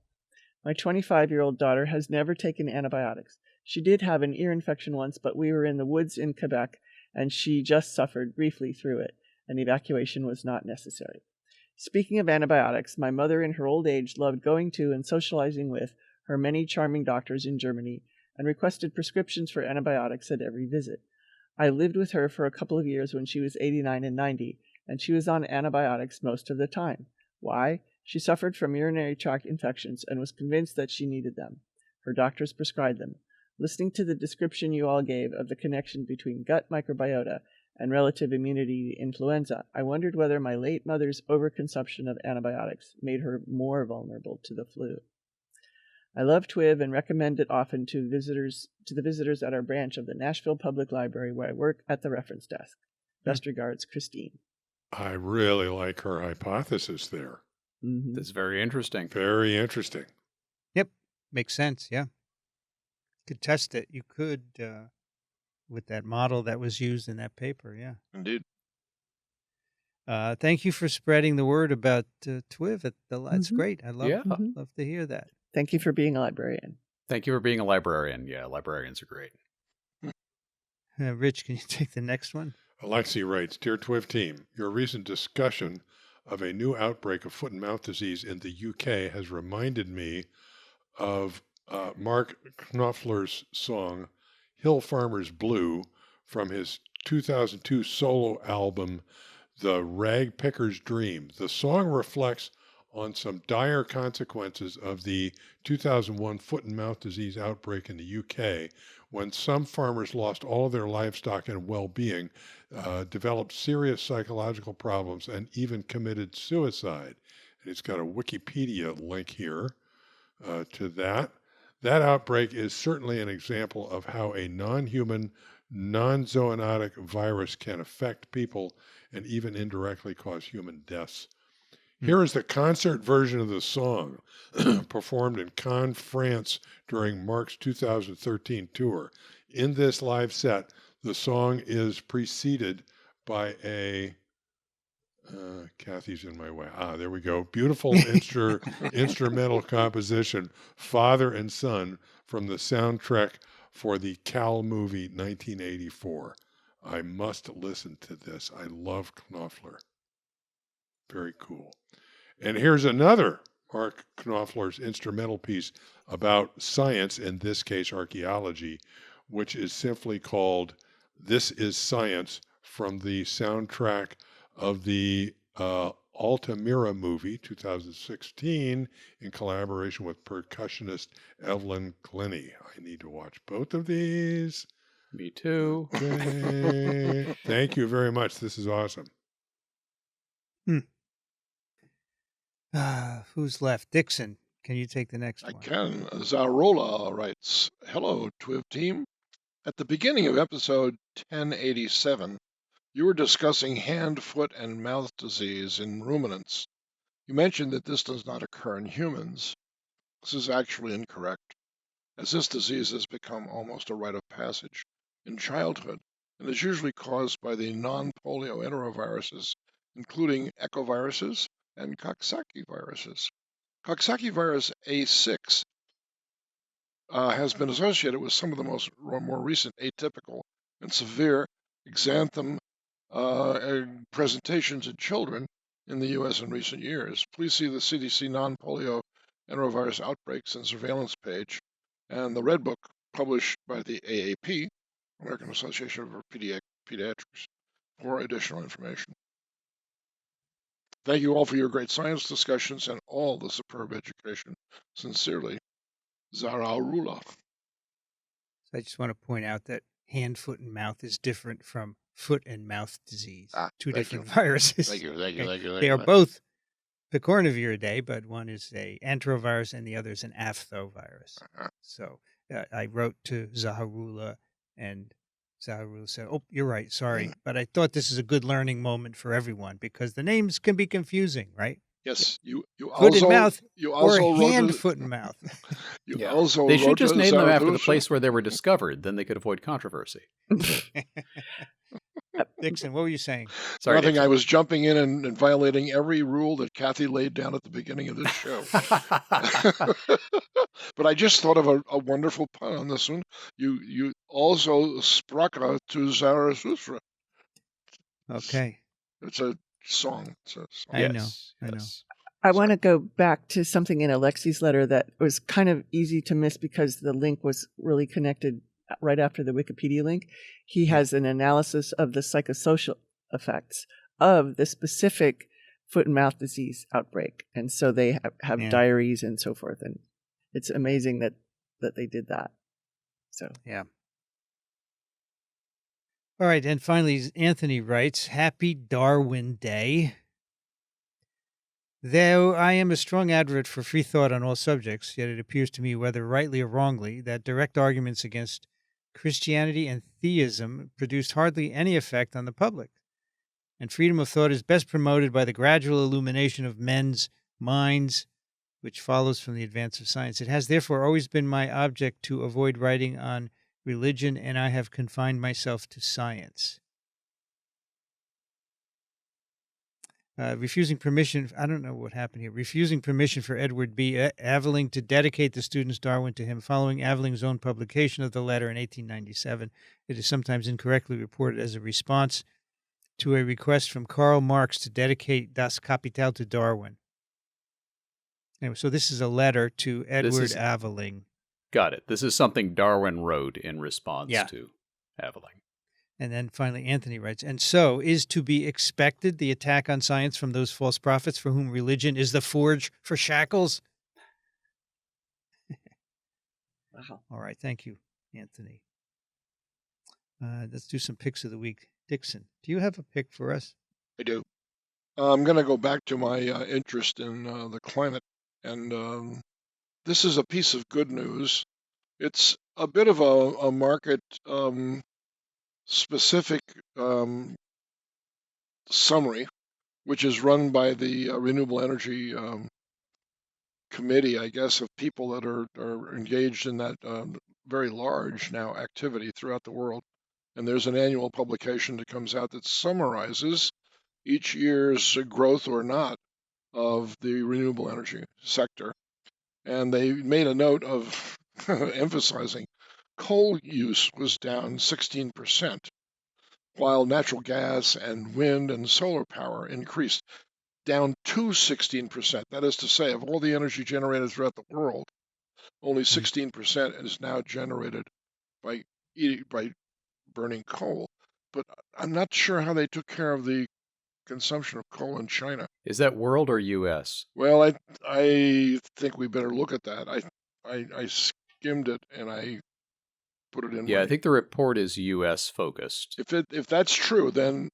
C: My 25-year-old daughter has never taken antibiotics. She did have an ear infection once, but we were in the woods in Quebec, and she just suffered briefly through it. An evacuation was not necessary. Speaking of antibiotics, my mother in her old age loved going to and socializing with her many charming doctors in Germany and requested prescriptions for antibiotics at every visit. I lived with her for a couple of years when she was 89 and 90, and she was on antibiotics most of the time. Why? She suffered from urinary tract infections and was convinced that she needed them. Her doctors prescribed them. Listening to the description you all gave of the connection between gut microbiota and relative immunity to influenza, I wondered whether my late mother's overconsumption of antibiotics made her more vulnerable to the flu. I love TWiV and recommend it often to the visitors at our branch of the Nashville Public Library where I work at the reference desk. Best regards, Christine.
D: I really like her hypothesis there.
C: Mm-hmm.
E: That's very interesting.
D: Very interesting.
A: Yep, makes sense. Yeah, could test it. You could with that model that was used in that paper. Yeah.
B: Indeed.
A: Thank you for spreading the word about TWiV. That's great. I love
E: Yeah.
A: love to hear that.
C: Thank you for being a librarian.
E: Thank you for being a librarian. Yeah, librarians are great.
A: Rich, can you take the next one?
D: Alexi writes, Dear TWiV team, your recent discussion of a new outbreak of foot and mouth disease in the UK has reminded me of Mark Knopfler's song Hill Farmer's Blue from his 2002 solo album, The Rag Picker's Dream. The song reflects on some dire consequences of the 2001 foot and mouth disease outbreak in the UK, when some farmers lost all of their livestock and well-being, developed serious psychological problems, and even committed suicide. And it's got a Wikipedia link here to that. That outbreak is certainly an example of how a non-human, non-zoonotic virus can affect people and even indirectly cause human deaths. Here is the concert version of the song performed in Cannes, France during Mark's 2013 tour. In this live set, the song is preceded by a Kathy's in my way. There we go. Beautiful instrumental composition, Father and Son, from the soundtrack for the Cal movie 1984. I must listen to this. I love Knopfler. Very cool. And here's another Mark Knopfler's instrumental piece about science, in this case archaeology, which is simply called This is Science, from the soundtrack of the Altamira movie, 2016, in collaboration with percussionist Evelyn Glennie. I need to watch both of these.
E: Me too.
D: Okay. Thank you very much. This is awesome.
A: Who's left? Dixon, can you take the next
B: I
A: one?
B: can. Zarola writes, "Hello, TWiV team. At the beginning of episode 1087, you were discussing hand, foot, and mouth disease in ruminants. You mentioned that this does not occur in humans. This is actually incorrect, as this disease has become almost a rite of passage in childhood and is usually caused by the non-polio enteroviruses, including echoviruses and Coxsackie viruses. Coxsackie virus A6 has been associated with some of the more recent atypical and severe exanthem presentations in children in the U.S. in recent years. Please see the CDC non-polio enterovirus outbreaks and surveillance page and the Red Book published by the AAP, American Association of Pediatrics, for additional information. Thank you all for your great science discussions and all the superb education. Sincerely, Zaraullah."
A: I just want to point out that hand, foot, and mouth is different from foot and mouth disease. Two
B: thank
A: different
B: you.
A: viruses.
B: Thank you.
A: They are both picornaviridae, but one is a enterovirus and the other is an aphthovirus. So I wrote to Zaharullah, and Zaharullah said, "Oh, you're right. Sorry, but I thought this is a good learning moment for everyone because the names can be confusing, right?
B: Yes, you
A: Foot
B: also
A: and mouth,
B: you
A: or
B: also wrote
A: hand,
B: to,
A: foot, and mouth."
B: you
E: Yeah.
B: also
E: They should
B: wrote
E: just
B: to
E: name them after the
B: Zarathustra.
E: place where they were discovered. Then they could avoid controversy.
A: Dixon, what were you saying?
E: Sorry,
B: Nothing.
E: Dixon.
B: I was jumping in and violating every rule that Kathy laid down at the beginning of this show. But I just thought of a wonderful pun on this one. You also spraka to Zarathustra.
A: Okay,
B: It's a song.
A: I know.
E: Yes.
C: I want to go back to something in Alexi's letter that was kind of easy to miss because the link was really connected right after the Wikipedia link. He has an analysis of the psychosocial effects of the specific foot and mouth disease outbreak. And so they have diaries and so forth. And it's amazing that they did that. So,
A: yeah. All right, and finally, Anthony writes, "Happy Darwin Day. Though I am a strong advocate for free thought on all subjects, yet it appears to me, whether rightly or wrongly, that direct arguments against Christianity and theism produced hardly any effect on the public. And freedom of thought is best promoted by the gradual illumination of men's minds, which follows from the advance of science. It has therefore always been my object to avoid writing on religion, and I have confined myself to science." Refusing permission, I don't know what happened here. Refusing permission for Edward B. Aveling to dedicate the student's Darwin to him following Aveling's own publication of the letter in 1897. It is sometimes incorrectly reported as a response to a request from Karl Marx to dedicate Das Kapital to Darwin. Anyway, so this is a letter to Edward Aveling.
E: Got it. This is something Darwin wrote in response to Aveling.
A: And then finally, Anthony writes, "And so is to be expected the attack on science from those false prophets for whom religion is the forge for shackles."
C: wow.
A: All right. Thank you, Anthony. Let's do some picks of the week. Dixon, do you have a pick for us?
B: I do. I'm going to go back to my interest in the climate. And this is a piece of good news. It's a bit of a market specific summary, which is run by the renewable energy committee, I guess, of people that are engaged in that very large now activity throughout the world. And there's an annual publication that comes out that summarizes each year's growth or not of the renewable energy sector. And they made a note of emphasizing coal use was down 16%, while natural gas and wind and solar power increased, down to 16%. That is to say, of all the energy generated throughout the world, only 16% is now generated by burning coal. But I'm not sure how they took care of the consumption of coal in China.
E: Is that world or U.S.?
B: Well, I think we better look at that. I skimmed it and I put it in.
E: Yeah, I think the report is U.S. focused.
B: If that's true, then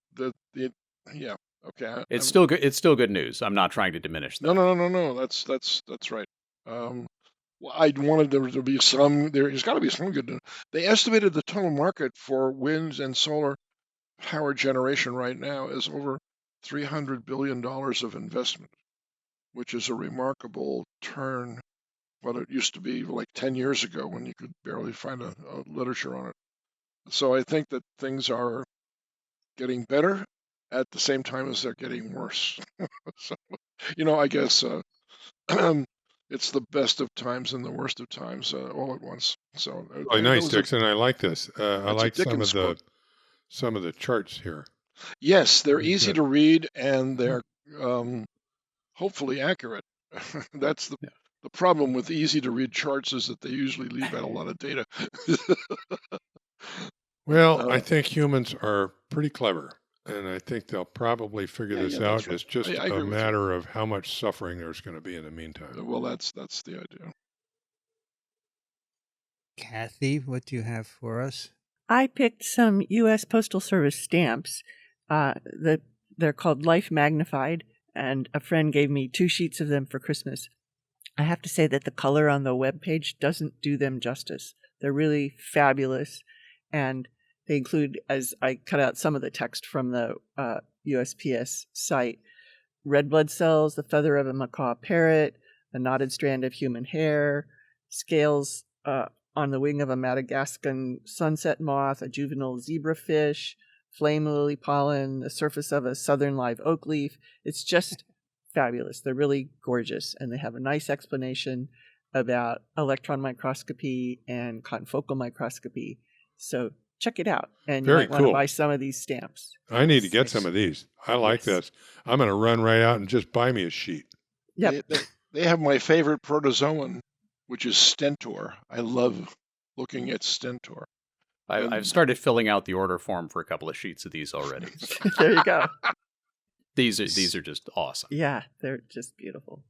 B: yeah, okay.
E: It's still good. It's still good news. I'm not trying to diminish that.
B: No. That's right. Well, I wanted there to be some. There's got to be some good news. They estimated the total market for wind and solar power generation right now is over $300 billion of investment, which is a remarkable turn. What it used to be like 10 years ago when you could barely find a literature on it. So I think that things are getting better at the same time as they're getting worse. So, I guess it's the best of times and the worst of times all at once. So
D: really nice, Dixon. I like this. I like some of the charts here.
B: Yes, they're easy to read and they're hopefully accurate. That's the problem with easy to read charts is that they usually leave out a lot of data.
D: Well, I think humans are pretty clever, and I think they'll probably figure this out. It's just a matter of how much suffering there's going to be in the meantime.
B: Well, that's the idea.
A: Kathy, what do you have for us?
C: I picked some U.S. Postal Service stamps. They're called Life Magnified, and a friend gave me 2 sheets of them for Christmas. I have to say that the color on the webpage doesn't do them justice. They're really fabulous, and they include, as I cut out some of the text from the USPS site, red blood cells, the feather of a macaw parrot, a knotted strand of human hair, scales on the wing of a Madagascan sunset moth, a juvenile zebrafish, flame lily pollen, the surface of a southern live oak leaf. It's just fabulous. They're really gorgeous, and they have a nice explanation about electron microscopy and confocal microscopy. So check it out, and you might want to buy some of these stamps.
D: I need to get some of these. I like this. I'm going to run right out and just buy me a sheet.
C: Yep.
B: They have my favorite protozoan, which is Stentor. I love looking at Stentor.
E: I've started filling out the order form for a couple of sheets of these already.
C: There you go.
E: These are just awesome.
C: Yeah, they're just beautiful.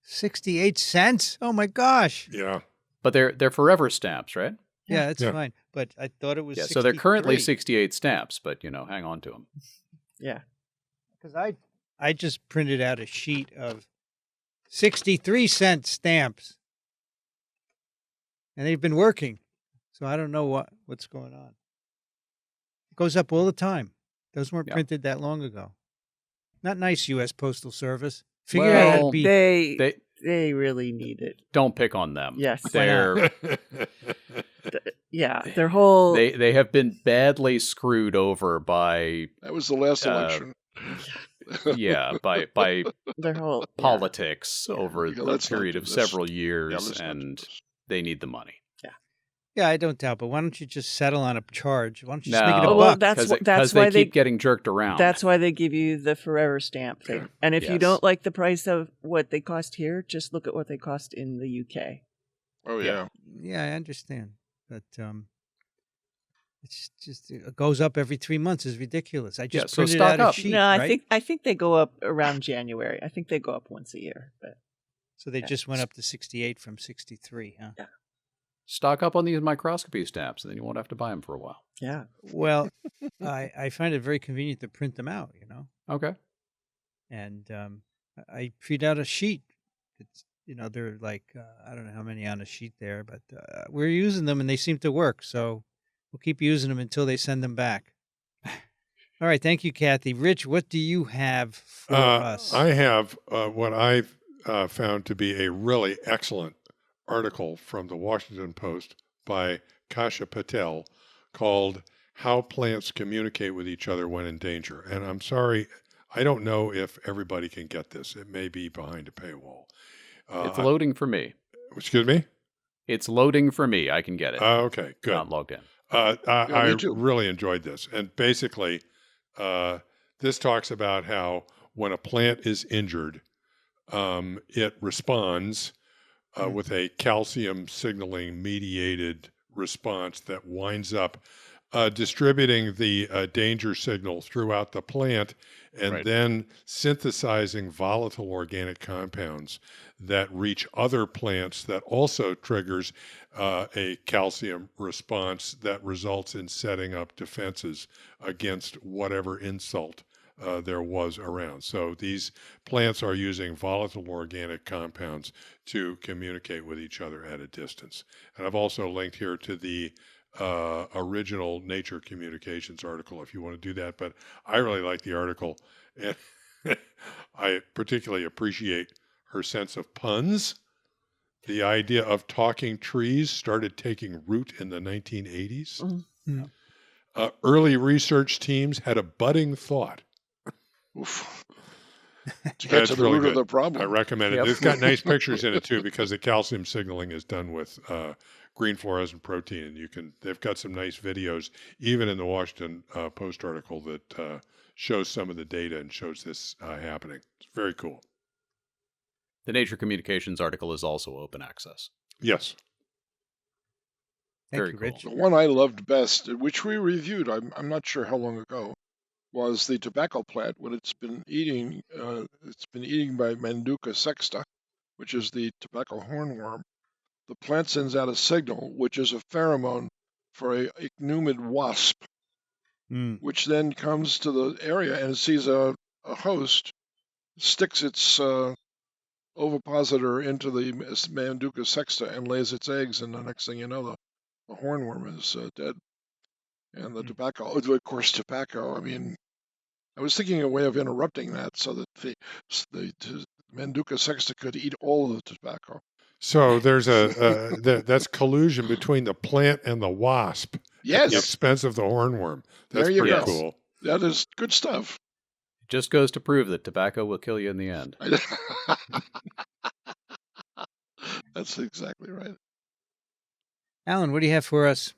A: 68 cents? Oh my gosh.
D: Yeah.
E: But they're forever stamps, right?
A: Yeah, that's fine. But I thought it was 63.
E: So they're currently 68 stamps, but hang on to them.
C: Yeah.
A: Because I just printed out a sheet of 63-cent stamps. And they've been working. So I don't know what's going on. It goes up all the time. Those weren't printed that long ago. Not nice, U.S. Postal Service. Figure out how to be...
C: They really need it.
E: Don't pick on them.
C: Yes.
E: They're...
C: their whole...
E: They have been badly screwed over by...
B: That was the last election.
E: By
C: their whole
E: politics over a period of several years, and they need the money.
A: Yeah, I don't doubt, but why don't you just settle on a charge? Why don't you just make it a buck?
C: That's why
E: they keep getting jerked around.
C: That's why they give you the forever stamp thing. And if you don't like the price of what they cost here, just look at what they cost in the UK.
B: Oh, yeah.
A: Yeah, I understand. But it's just it goes up every 3 months. It's ridiculous. I just printed out a sheet,
C: No,
A: right?
C: I think they go up around January. I think they go up once a year. But
A: so they just went up to 68 from 63, huh?
C: Yeah.
E: Stock up on these microscopy stamps, and then you won't have to buy them for a while.
C: Yeah.
A: Well, I find it very convenient to print them out,
E: Okay.
A: And I print out a sheet. It's they're like, I don't know how many on a sheet there, but we're using them and they seem to work. So we'll keep using them until they send them back. All right. Thank you, Kathy. Rich, what do you have for us?
D: I have what I've found to be a really excellent article from the Washington Post by Kasha Patel called How Plants Communicate with Each Other When in Danger. And I'm sorry, I don't know if everybody can get this. It may be behind a paywall.
E: It's loading for me.
D: Excuse me?
E: It's loading for me. I can get it.
D: Okay, good.
E: Not logged in.
D: I really enjoyed this. And basically, this talks about how when a plant is injured, it responds with a calcium signaling mediated response that winds up distributing the danger signal throughout the plant and then synthesizing volatile organic compounds that reach other plants that also triggers a calcium response that results in setting up defenses against whatever insult there was around. So these plants are using volatile organic compounds to communicate with each other at a distance. And I've also linked here to the original Nature Communications article if you want to do that. But I really like the article, and I particularly appreciate her sense of puns. The idea of talking trees started taking root in the 1980s.
A: Mm-hmm.
D: Early research teams had a budding thought.
B: Oof. To get to the root of the problem.
D: I recommend it. It's got nice pictures in it too, because the calcium signaling is done with green fluorescent protein, and they've got some nice videos, even in the Washington Post article that shows some of the data and shows this happening. It's very cool.
E: The Nature Communications article is also open access.
D: Yes.
A: Thank
E: Very
A: you,
E: cool.
A: Rich.
B: The one I loved best, which we reviewed, I'm not sure how long ago, was the tobacco plant. What it's been eating by Manduca sexta, which is the tobacco hornworm. The plant sends out a signal, which is a pheromone for a ichneumid wasp, which then comes to the area and sees a host, sticks its ovipositor into the Manduca sexta and lays its eggs, and the next thing you know, the hornworm is dead. And the tobacco, of course, tobacco, I mean, I was thinking a way of interrupting that so that the Manduca sexta could eat all of the tobacco.
D: So there's that's collusion between the plant and the wasp at the expense of the hornworm. That's pretty cool.
B: That is good stuff.
E: It just goes to prove that tobacco will kill you in the end.
B: That's exactly right.
A: Alan, what do you have for us?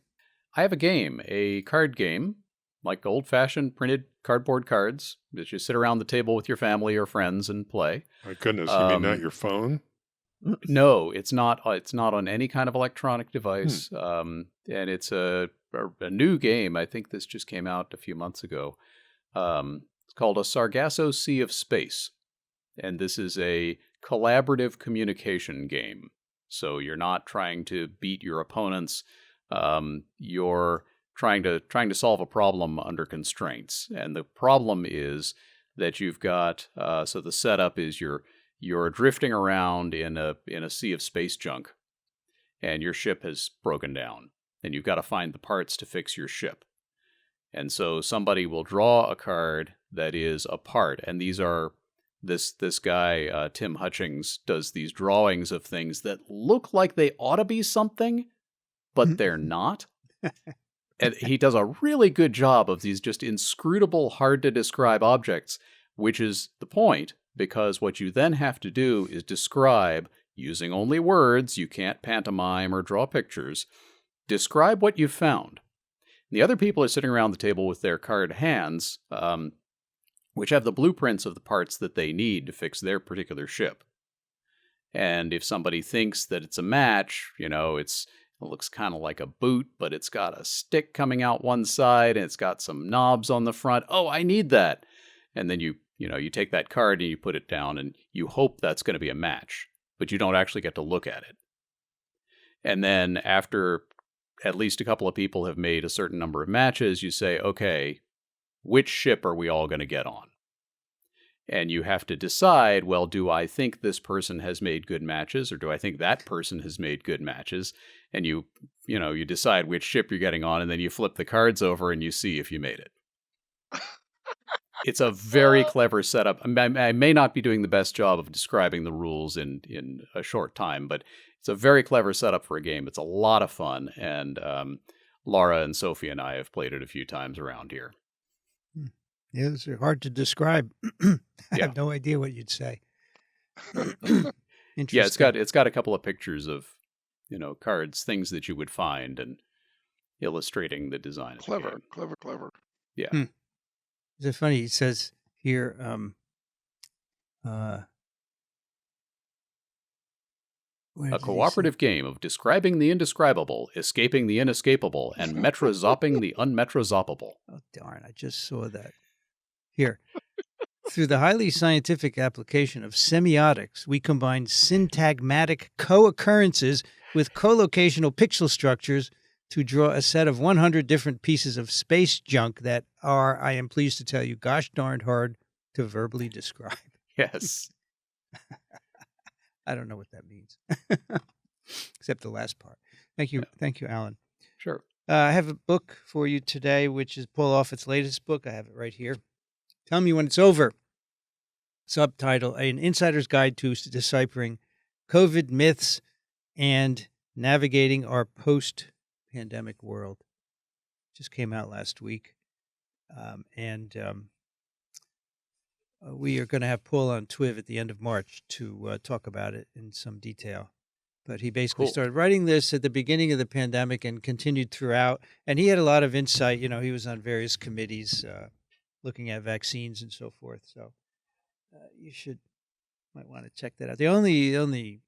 E: I have a card game, like old-fashioned printed cardboard cards that you sit around the table with your family or friends and play.
D: My goodness, you mean not your phone?
E: No, it's not. It's not on any kind of electronic device, and it's a new game. I think this just came out a few months ago. It's called a Sargasso Sea of Space, and this is a collaborative communication game. So you're not trying to beat your opponents. You're trying to solve a problem under constraints, and the problem is that you've got. So the setup is you're drifting around in a sea of space junk, and your ship has broken down, and you've got to find the parts to fix your ship. And so somebody will draw a card that is a part, and these are this guy Tim Hutchings does these drawings of things that look like they ought to be something, but they're not. And he does a really good job of these just inscrutable, hard to describe objects, which is the point. Because what you then have to do is describe, using only words, you can't pantomime or draw pictures, describe what you've found. The other people are sitting around the table with their card hands, which have the blueprints of the parts that they need to fix their particular ship. And if somebody thinks that it's a match, it looks kind of like a boot, but it's got a stick coming out one side, and it's got some knobs on the front. Oh, I need that. And then you take that card and you put it down and you hope that's going to be a match, but you don't actually get to look at it. And then after at least a couple of people have made a certain number of matches, you say, okay, which ship are we all going to get on? And you have to decide, well, do I think this person has made good matches, or do I think that person has made good matches? And you decide which ship you're getting on, and then you flip the cards over and you see if you made it. It's a very clever setup. I may not be doing the best job of describing the rules in a short time, but it's a very clever setup for a game. It's a lot of fun, and Laura and Sophie and I have played it a few times around here.
A: Yeah, it's hard to describe. I have no idea what you'd say. Interesting.
E: Yeah, it's got a couple of pictures of cards, things that you would find, and illustrating the design.
B: Clever.
E: Yeah.
A: Is it funny? It says here,
E: a cooperative game of describing the indescribable, escaping the inescapable, and metrozopping the unmetrozoppable.
A: Oh, darn. I just saw that. Here. Through the highly scientific application of semiotics, we combine syntagmatic co-occurrences with collocational pixel structures to draw a set of 100 different pieces of space junk that are, I am pleased to tell you, gosh darned hard to verbally describe.
E: Yes.
A: I don't know what that means, except the last part. Thank you. Yeah. Thank you, Alan.
E: Sure.
A: I have a book for you today, which is Paul Offit's latest book. I have it right here. Tell me when it's over. Subtitle, An Insider's Guide to Deciphering COVID Myths and Navigating Our Post-Pandemic World. Just came out last week. We are going to have Paul on TWiV at the end of March to talk about it in some detail. But he basically started writing this at the beginning of the pandemic and continued throughout. And he had a lot of insight. He was on various committees looking at vaccines and so forth. So you might want to check that out. The only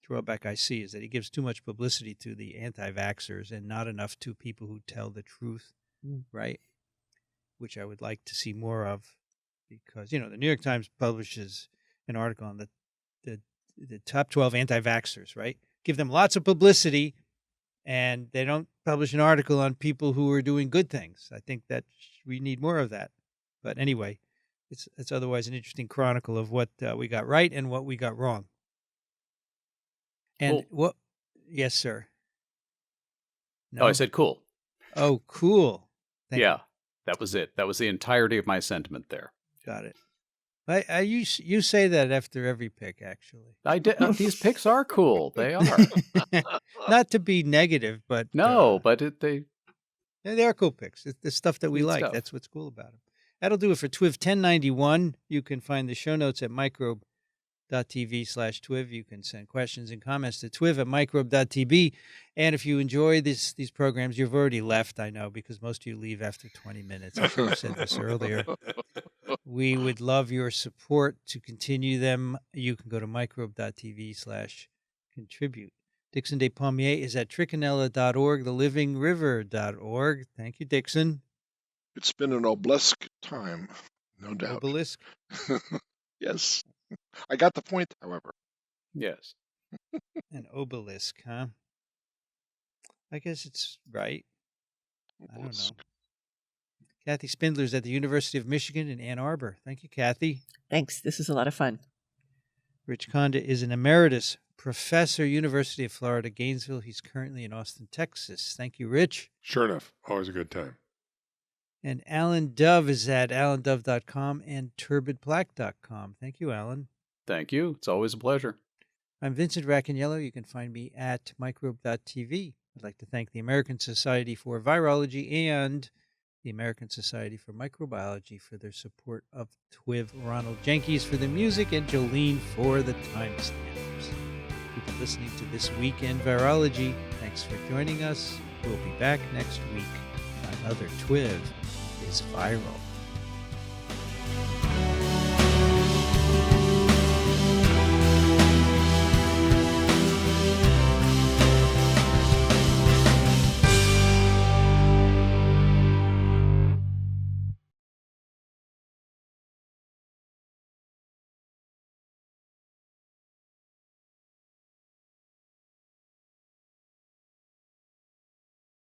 A: drawback I see is that he gives too much publicity to the anti-vaxxers and not enough to people who tell the truth, right? Which I would like to see more of, because the New York Times publishes an article on the top 12 anti-vaxxers, right? Give them lots of publicity, and they don't publish an article on people who are doing good things. I think that we need more of that. But anyway, it's otherwise an interesting chronicle of what we got right and what we got wrong. And what? Yes, sir.
E: No? Oh, I said cool.
A: Oh, cool. Thank you.
E: That was it. That was the entirety of my sentiment there.
A: Got it. You say that after every pick, actually.
E: I did. These picks are cool. They are.
A: Not to be negative, but
E: they
A: are cool picks. It's the stuff that we like.
E: Stuff.
C: That's
A: what's cool about them. That'll do it for TWiV 1091. You can find the show notes at microbe.tv/TWiV. You can send questions and comments to TWiV at microbe.tv. And if you enjoy these programs, you've already left, I know, because most of you leave after 20 minutes. I should have said this earlier. We would love your support to continue them. You can go to microbe.tv/contribute. Dixon de Pommier is at trichinella.org, thelivingriver.org. Thank you, Dixon.
B: It's been an obelisk time, no doubt.
A: Obelisk?
B: Yes. I got the point, however.
E: Yes.
A: An obelisk, huh? I guess it's right. Obelisk. I don't know. Kathy Spindler's at the University of Michigan in Ann Arbor. Thank you, Kathy.
C: Thanks. This is a lot of fun.
A: Rich Conda is an emeritus professor, University of Florida, Gainesville. He's currently in Austin, Texas. Thank you, Rich.
D: Sure enough. Always a good time.
A: And Alan Dove is at alandove.com and turbidplaque.com. Thank you, Alan.
E: Thank you. It's always a pleasure.
A: I'm Vincent Racaniello. You can find me at microbe.tv. I'd like to thank the American Society for Virology and the American Society for Microbiology for their support of TWiV, Ronald Jenkins for the music, and Jolene for the timestamps. You've been listening to This Week in Virology. Thanks for joining us. We'll be back next week. Another TWiV is viral.